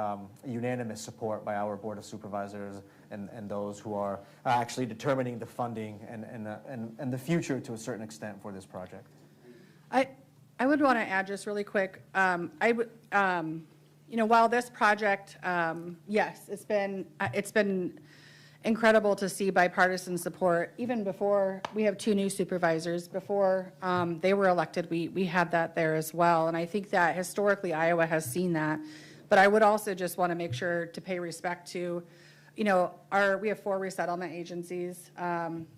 unanimous support by our Board of Supervisors and those who are actually determining the funding and the future to a certain extent for this project. I would want to add just really quick, while this project, yes, it's been incredible to see bipartisan support. Even before, we have 2 new supervisors. Before they were elected, we had that there as well. And I think that historically Iowa has seen that. But I would also just want to make sure to pay respect to, we have 4 resettlement agencies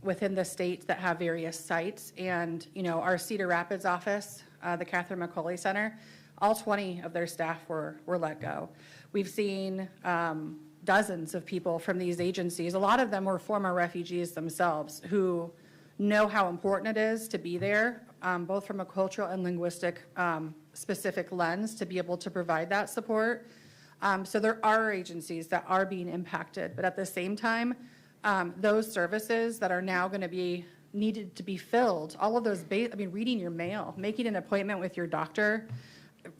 within the state that have various sites. And, our Cedar Rapids office, the Catherine McCauley Center, all 20 of their staff were let go. We've seen dozens of people from these agencies. A lot of them were former refugees themselves who know how important it is to be there, both from a cultural and linguistic specific lens to be able to provide that support. So there are agencies that are being impacted, but at the same time, those services that are now going to be needed to be filled, all of those, reading your mail, making an appointment with your doctor,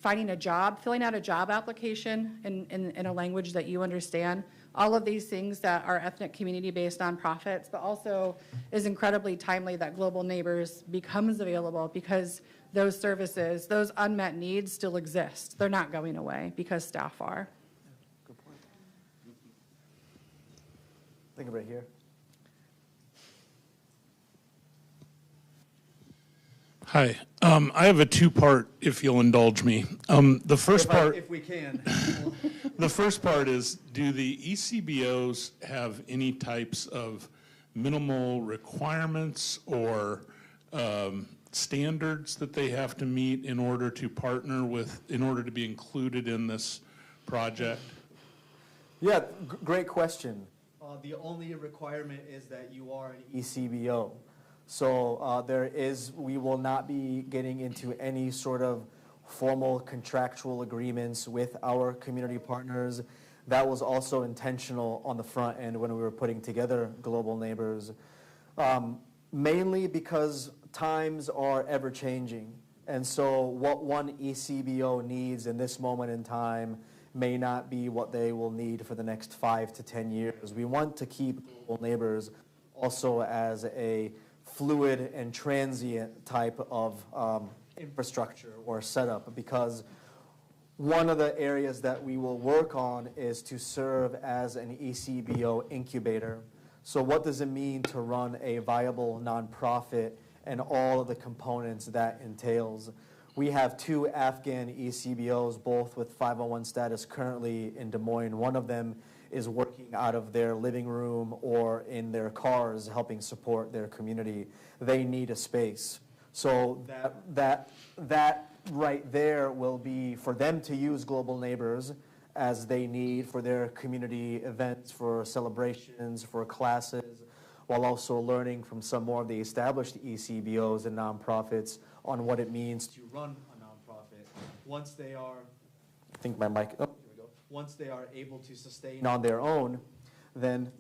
finding a job, filling out a job application in a language that you understand, all of these things that are ethnic community-based nonprofits, but also is incredibly timely that Global Neighbors becomes available because those services, those unmet needs still exist. They're not going away because staff are. Good point. I think right here. Hi. I have a 2-part, if you'll indulge me. The first part, if we can. the first part is, do the ECBOs have any types of minimal requirements or standards that they have to meet in order to partner with, in order to be included in this project? Yeah, great question. The only requirement is that you are an ECBO. So we will not be getting into any sort of formal contractual agreements with our community partners. That was also intentional on the front end when we were putting together Global Neighbors, mainly because times are ever changing. And so what one ECBO needs in this moment in time may not be what they will need for the next 5 to 10 years. We want to keep Global Neighbors also as a fluid and transient type of infrastructure or setup, because one of the areas that we will work on is to serve as an ECBO incubator. So what does it mean to run a viable nonprofit and all of the components that entails? We have 2 Afghan ECBOs, both with 501 status currently in Des Moines. One of them is working out of their living room or in their cars helping support their community. They need a space. So that right there will be for them to use Global Neighbors as they need for their community events, for celebrations, for classes, while also learning from some more of the established ECBOs and nonprofits on what it means to run a nonprofit. Once they are, I think my mic, oh, here we go. Once they are able to sustain on their own, then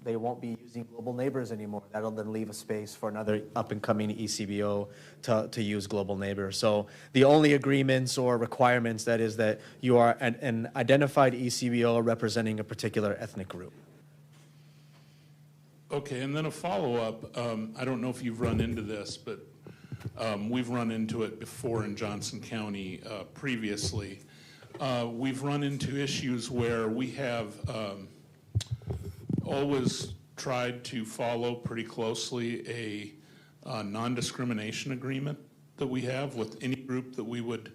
they won't be using Global Neighbors anymore. That'll then leave a space for another up-and-coming ECBO to use Global Neighbors. So the only agreements or requirements that is that you are an identified ECBO representing a particular ethnic group. Okay, and then a follow-up. I don't know if you've run into this, but we've run into it before in Johnson County previously. We've run into issues where we have always tried to follow pretty closely a non-discrimination agreement that we have with any group that we would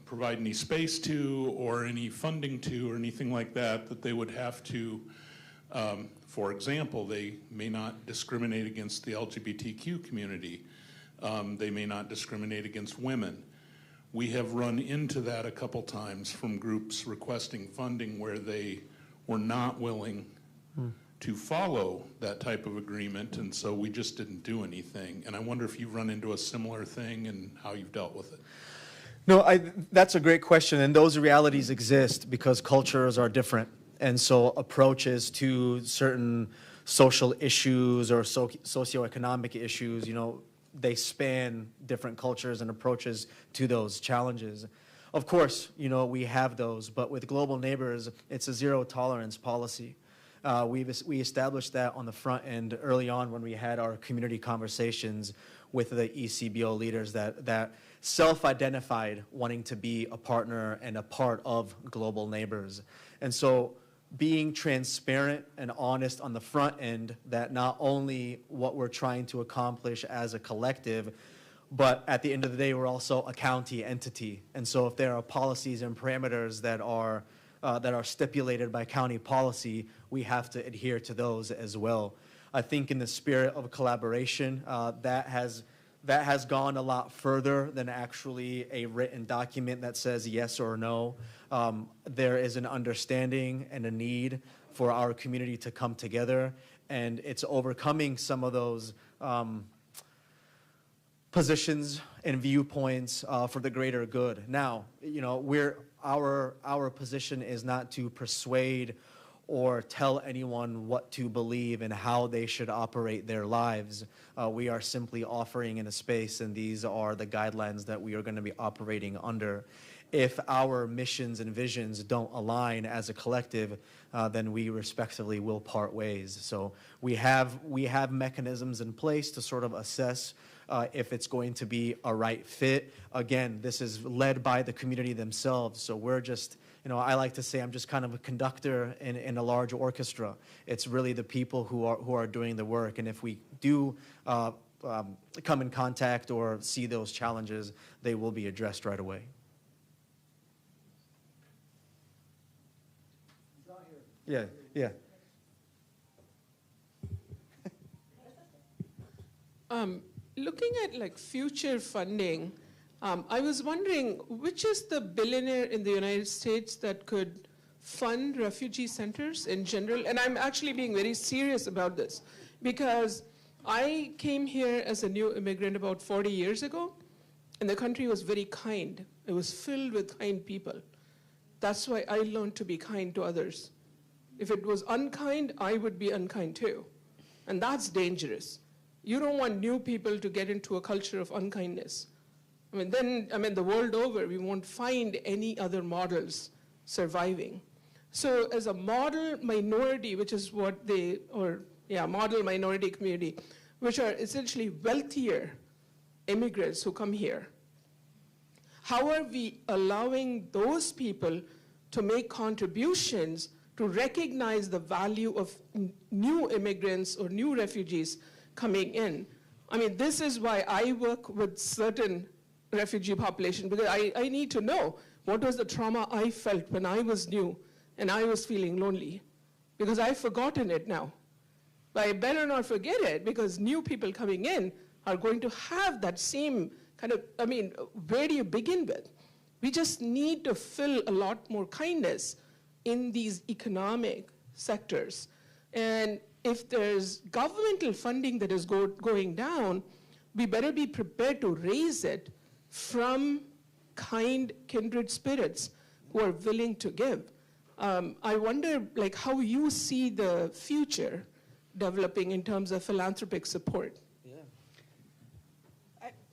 provide any space to or any funding to or anything like that, that they would have to, for example, they may not discriminate against the LGBTQ community. They may not discriminate against women. We have run into that a couple times from groups requesting funding where they were not willing to follow that type of agreement, and so we just didn't do anything. And I wonder if you've run into a similar thing and how you've dealt with it. No, that's a great question, and those realities exist because cultures are different. And so approaches to certain social issues or socioeconomic issues, they span different cultures and approaches to those challenges. Of course, we have those, but with Global Neighbors, it's a zero tolerance policy. We established that on the front end early on when we had our community conversations with the ECBO leaders that self-identified wanting to be a partner and a part of Global Neighbors. And so being transparent and honest on the front end that not only what we're trying to accomplish as a collective, but at the end of the day, we're also a county entity. And so if there are policies and parameters that are stipulated by county policy, we have to adhere to those as well. I think in the spirit of collaboration, that has gone a lot further than actually a written document that says yes or no. There is an understanding and a need for our community to come together, and it's overcoming some of those positions and viewpoints for the greater good. Now, our position is not to persuade or tell anyone what to believe and how they should operate their lives. We are simply offering in a space, and these are the guidelines that we are going to be operating under. If our missions and visions don't align as a collective, then we respectively will part ways. So we have mechanisms in place to sort of assess if it's going to be a right fit. Again, this is led by the community themselves, so we're just, I like to say I'm just kind of a conductor in a large orchestra. It's really the people who are doing the work, and if we do come in contact or see those challenges, they will be addressed right away. Yeah. Looking at future funding, I was wondering which is the billionaire in the United States that could fund refugee centers in general? And I'm actually being very serious about this because I came here as a new immigrant about 40 years ago, and the country was very kind. It was filled with kind people. That's why I learned to be kind to others. If it was unkind, I would be unkind too. And that's dangerous. You don't want new people to get into a culture of unkindness. The world over, we won't find any other models surviving. So as a model minority, which is model minority community, which are essentially wealthier immigrants who come here, how are we allowing those people to make contributions to recognize the value of new immigrants or new refugees coming in? This is why I work with certain refugee population, because I need to know what was the trauma I felt when I was new and I was feeling lonely, because I've forgotten it now. But I better not forget it, because new people coming in are going to have that same kind of, where do you begin with? We just need to fill a lot more kindness in these economic sectors. And if there's governmental funding that is going down, we better be prepared to raise it from kind, kindred spirits who are willing to give. I wonder how you see the future developing in terms of philanthropic support.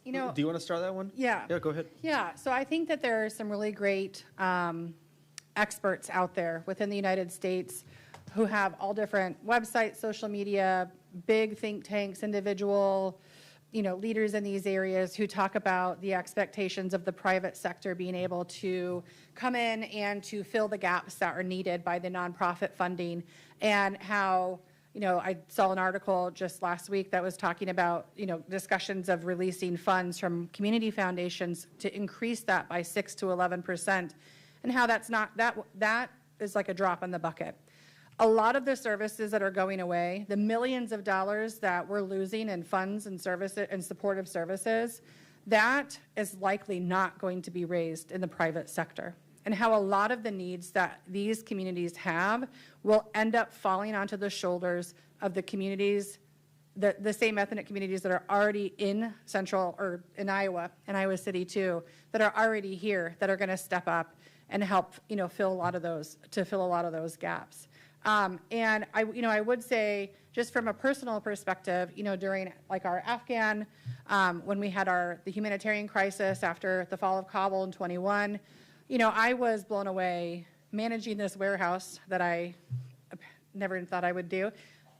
Do you want to start that one? Yeah. Yeah, go ahead. Yeah, so I think that there are some really great experts out there within the United States who have all different websites, social media, big think tanks, individual leaders in these areas who talk about the expectations of the private sector being able to come in and to fill the gaps that are needed by the nonprofit funding, and how, I saw an article just last week that was talking about, discussions of releasing funds from community foundations to increase that by 6 to 11%, and how that is like a drop in the bucket. A lot of the services that are going away, the millions of dollars that we're losing in funds and services and supportive services, that is likely not going to be raised in the private sector. And how a lot of the needs that these communities have will end up falling onto the shoulders of the communities, the same ethnic communities that are already in Central, or in Iowa, and Iowa City too, that are already here, that are going to step up and help, fill a lot of those gaps. And I would say, just from a personal perspective, during our Afghan, when we had the humanitarian crisis after the fall of Kabul in 21, I was blown away managing this warehouse that I never thought I would do.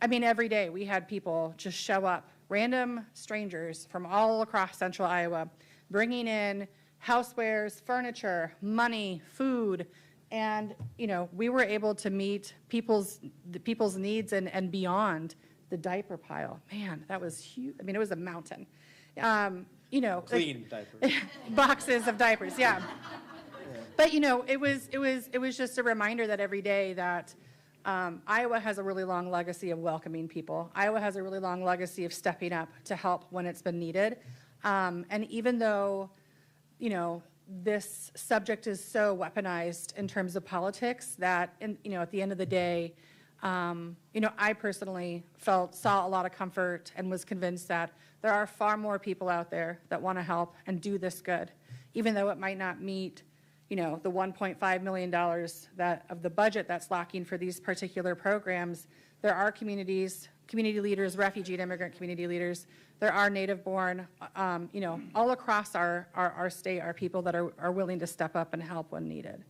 I mean, every day we had people just show up, random strangers from all across central Iowa, bringing in housewares, furniture, money, food, and, you know, we were able to meet people's needs and beyond the diaper pile. Man, that was huge. I mean, it was a mountain. You know, Clean diapers. boxes of diapers, yeah. But, you know, it was just a reminder that every day that Iowa has a really long legacy of welcoming people. Iowa has a really long legacy of stepping up to help when it's been needed. And even though, you know, this subject is so weaponized in terms of politics that, you know, at the end of the day, you know, I personally saw a lot of comfort and was convinced that there are far more people out there that want to help and do this good, even though it might not meet, you know, the $1.5 million that of the budget that's lacking for these particular programs. There are community leaders, refugee and immigrant community leaders. There are native-born, you know, all across our state are people that are willing to step up and help when needed.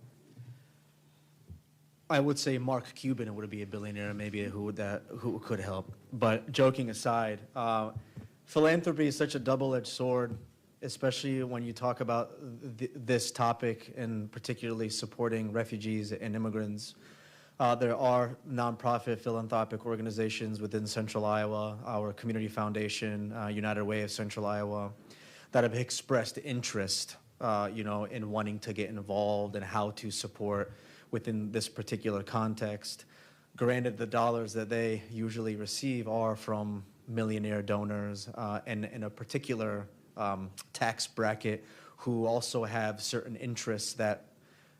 I would say Mark Cuban would be a billionaire, maybe who could help. But joking aside, philanthropy is such a double-edged sword, especially when you talk about this topic and particularly supporting refugees and immigrants. There are nonprofit philanthropic organizations within Central Iowa, our community foundation, United Way of Central Iowa, that have expressed interest, you know, in wanting to get involved and how to support within this particular context. Granted, the dollars that they usually receive are from millionaire donors and in a particular tax bracket who also have certain interests that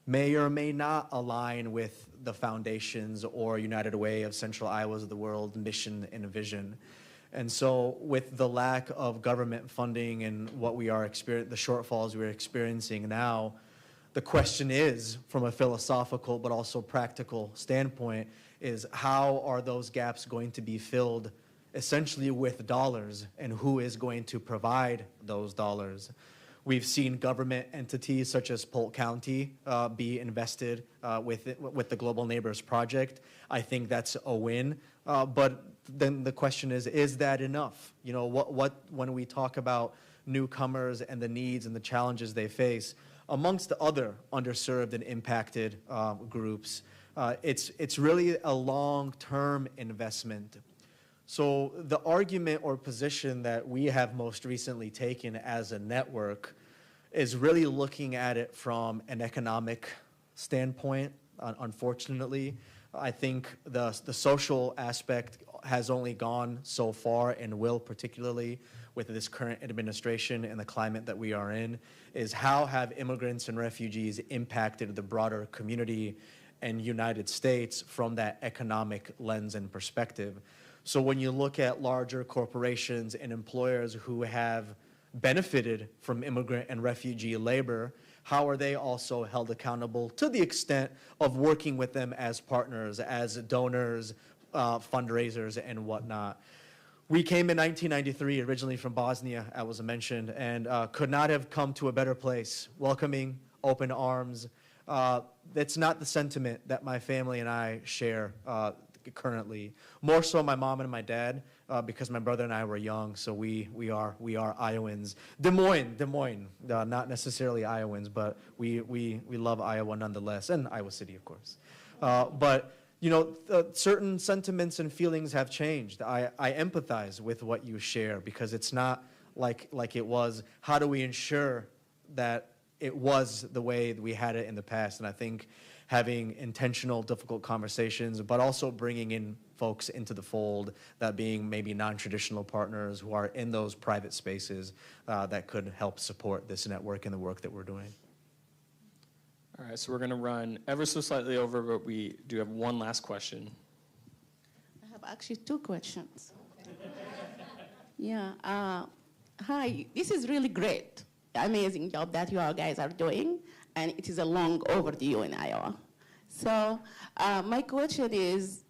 may or may not align with the foundations or United Way of Central Iowa's of the world mission and vision. And so with the lack of government funding and what we are experiencing, the shortfalls we're experiencing now, the question is, from a philosophical but also practical standpoint, is how are those gaps going to be filled essentially with dollars, and who is going to provide those dollars? We've seen government entities such as Polk County be invested with the Global Neighbors Project. I think that's a win. But then the question is that enough? You know, when we talk about newcomers and the needs and the challenges they face, amongst the other underserved and impacted groups, it's really a long-term investment. So the argument or position that we have most recently taken as a network is really looking at it from an economic standpoint, unfortunately. I think the social aspect has only gone so far and will, particularly with this current administration and the climate that we are in, is how have immigrants and refugees impacted the broader community and United States from that economic lens and perspective. So when you look at larger corporations and employers who have benefited from immigrant and refugee labor, how are they also held accountable to the extent of working with them as partners, as donors, fundraisers, and whatnot? We came in 1993, originally from Bosnia, as was mentioned, and could not have come to a better place. Welcoming, open arms. That's not the sentiment that my family and I share currently. More so my mom and my dad, because my brother and I were young, so we are Iowans. Des Moines, not necessarily Iowans, but we love Iowa nonetheless, and Iowa City, of course. But you know, certain sentiments and feelings have changed. I empathize with what you share, because it's not like it was. How do we ensure that it was the way we had it in the past? And I think having intentional, difficult conversations, but also bringing in folks into the fold, that being maybe non-traditional partners who are in those private spaces that could help support this network and the work that we're doing. All right, so we're going to run ever so slightly over, but we do have one last question. I have actually two questions. Yeah. Hi, this is really great. Amazing job that you all guys are doing, and it is a long overdue in Iowa. So my question is,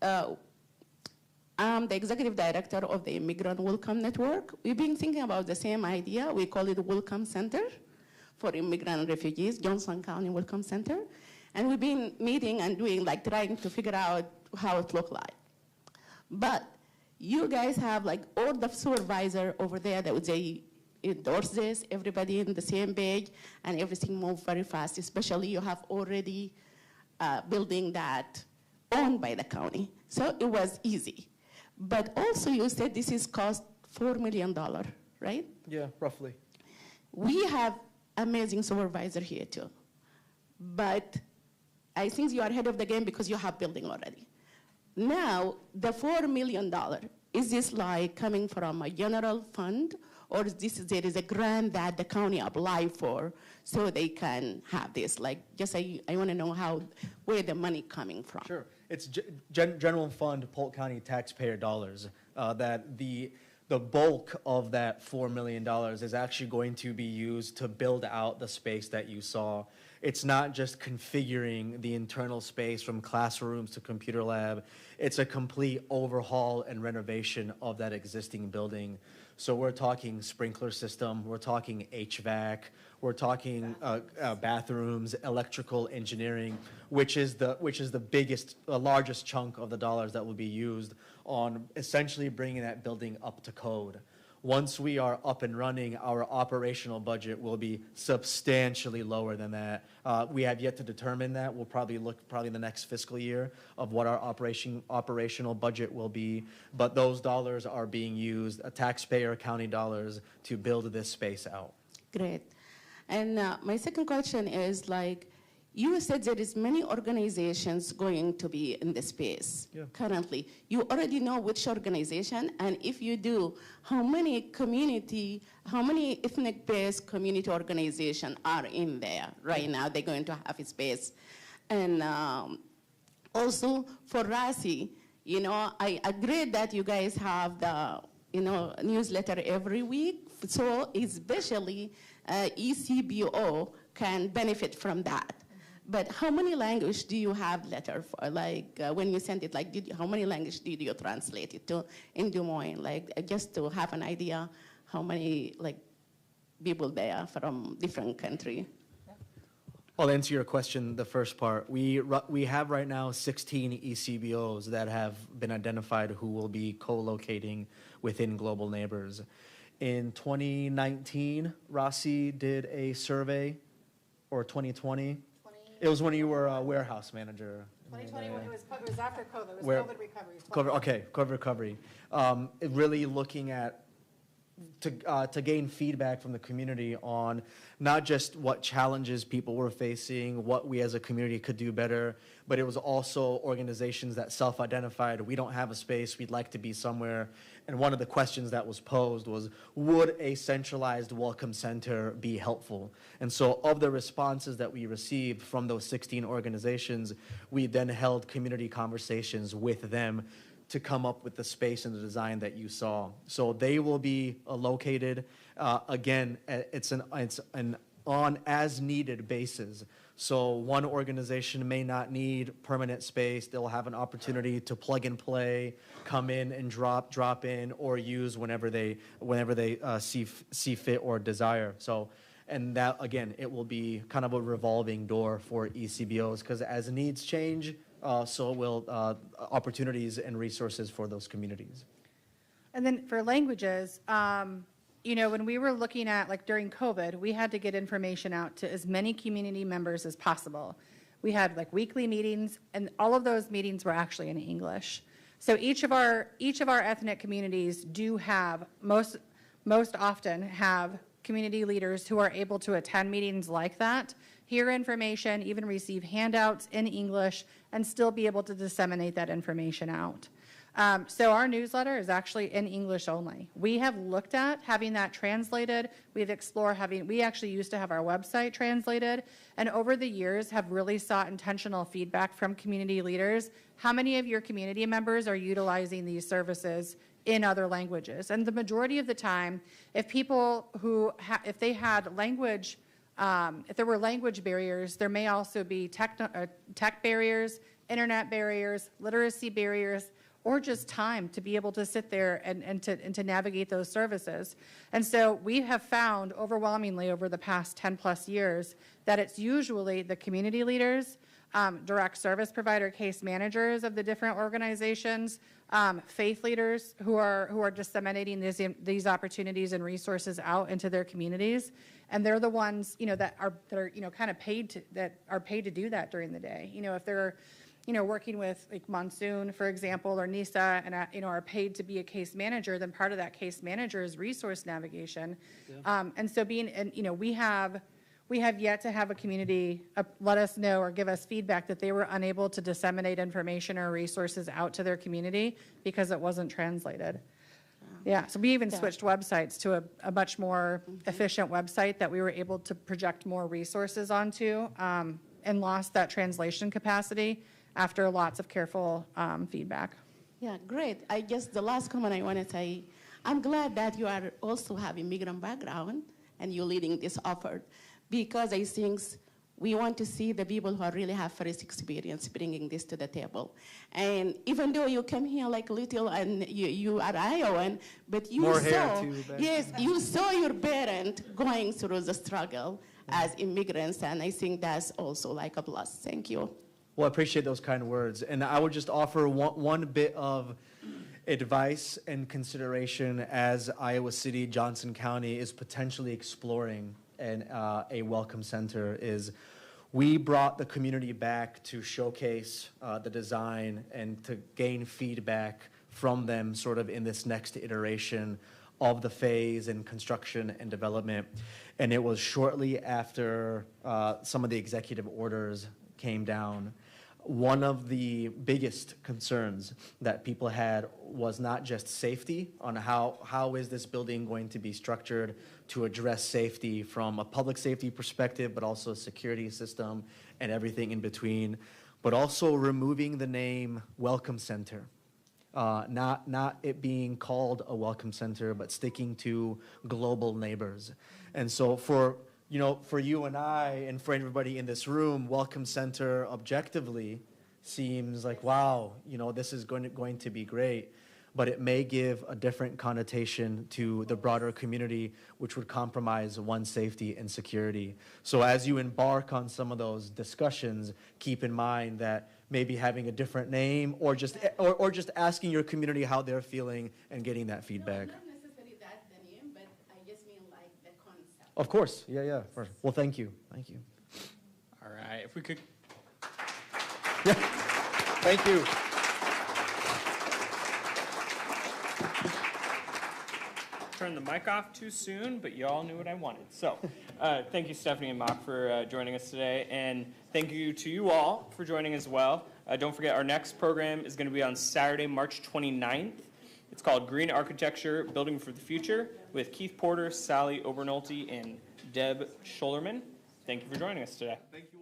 I'm the executive director of the Immigrant Welcome Network. We've been thinking about the same idea. We call it Welcome Center for Immigrant and Refugees, Johnson County Welcome Center. And we've been meeting and doing, trying to figure out how it looks like. But you guys have like all the supervisor over there that would say, endorse this, everybody in the same page, and everything move very fast, especially you have already building that owned by the county. So it was easy. But also you said this is cost $4 million, right? Yeah, roughly. We have amazing supervisor here too. But I think you are ahead of the game because you have building already. Now, the $4 million, is this like coming from a general fund, or is there is a grant that the county apply for so they can have this? Like, just I want to know where the money coming from. Sure. It's general fund Polk County taxpayer dollars that the bulk of that $4 million is actually going to be used to build out the space that you saw. It's not just configuring the internal space from classrooms to computer lab. It's a complete overhaul and renovation of that existing building. So we're talking sprinkler system, we're talking HVAC, we're talking bathrooms, electrical engineering, which is the biggest, largest chunk of the dollars that will be used on essentially bringing that building up to code. Once we are up and running, our operational budget will be substantially lower than that. We have yet to determine that. We'll probably look in the next fiscal year of what our operational budget will be. But those dollars are being used, taxpayer county dollars, to build this space out. Great. And my second question is, like, you said there is many organizations going to be in the space currently. You already know which organization, and if you do, how many ethnic-based community organizations are in there right now? They're going to have a space. And also for RASI, I agree that you guys have the newsletter every week, so especially ECBO can benefit from that. But how many languages do you have letter for? Like when you send it, like how many languages did you translate it to in Des Moines? Like just to have an idea how many people there from different country. I'll answer your question, the first part. We have right now 16 ECBOs that have been identified who will be co-locating within Global Neighbors. In 2019, Rossi did a survey, or 2020. It was when you were a warehouse manager. 2021, it was after COVID, it was COVID recovery. COVID recovery. Really looking at, to gain feedback from the community on not just what challenges people were facing, what we as a community could do better, but it was also organizations that self-identified, we don't have a space, we'd like to be somewhere. And one of the questions that was posed was, would a centralized welcome center be helpful? And so of the responses that we received from those 16 organizations, we then held community conversations with them to come up with the space and the design that you saw. So they will be located, again, it's an on as needed basis. So one organization may not need permanent space. They'll have an opportunity to plug and play, come in and drop in, or use whenever they see fit or desire. So, and that, again, it will be kind of a revolving door for ECBOs, because as needs change, so will opportunities and resources for those communities. And then for languages, when we were looking at, like during COVID, we had to get information out to as many community members as possible. We had like weekly meetings, and all of those meetings were actually in English. So each of our ethnic communities do have, most often have community leaders who are able to attend meetings like that, hear information, even receive handouts in English, and still be able to disseminate that information out. So our newsletter is actually in English only. We have looked at having that translated. We've explored we actually used to have our website translated, and over the years have really sought intentional feedback from community leaders. How many of your community members are utilizing these services in other languages? And the majority of the time, if people who, if they had language, if there were language barriers, there may also be tech barriers, internet barriers, literacy barriers, or just time to be able to sit there and to navigate those services. And so we have found overwhelmingly over the past 10 plus years that it's usually the community leaders direct service provider case managers of the different organizations, faith leaders who are disseminating these opportunities and resources out into their communities. And they're the ones, that are kind of paid to do that during the day. If they're, working with like Monsoon, for example, or NISA, and, are paid to be a case manager, then part of that case manager is resource navigation. Yeah. And so we have yet to have a community let us know or give us feedback that they were unable to disseminate information or resources out to their community because it wasn't translated. Yeah, so we even switched websites to a much more efficient website that we were able to project more resources onto, and lost that translation capacity after lots of careful feedback. Yeah, great. I guess the last comment I want to say, I'm glad that you are also have immigrant background and you're leading this effort, because I think we want to see the people who really have first experience bringing this to the table. And even though you came here like little and you are Iowan, but you More saw, hair too, yes, you saw your parents going through the struggle as immigrants, and I think that's also like a plus. Thank you. Well, I appreciate those kind words. And I would just offer one bit of advice and consideration as Iowa City, Johnson County is potentially exploring a welcome center is we brought the community back to showcase the design and to gain feedback from them sort of in this next iteration of the phase and construction and development. And it was shortly after some of the executive orders came down. One of the biggest concerns that people had was not just safety on how is this building going to be structured to address safety from a public safety perspective, but also a security system and everything in between, but also removing the name Welcome Center. Not it being called a welcome center, but sticking to global neighbors. And so for you and I and for everybody in this room, Welcome Center objectively seems like, wow, this is going to be great, but it may give a different connotation to the broader community, which would compromise one's safety and security. So as you embark on some of those discussions, keep in mind that maybe having a different name or just asking your community how they're feeling and getting that feedback. No, not necessarily that's the name, but I just mean like the concept. Of course, yeah. Well, thank you. All right, if we could. Yeah, thank you. Turn the mic off too soon, but you all knew what I wanted. So thank you, Stephanie and Mock, for joining us today. And thank you to you all for joining as well. Don't forget, our next program is going to be on Saturday, March 29th. It's called Green Architecture, Building for the Future, with Keith Porter, Sally Obernolte, and Deb Schollerman. Thank you for joining us today. Thank you.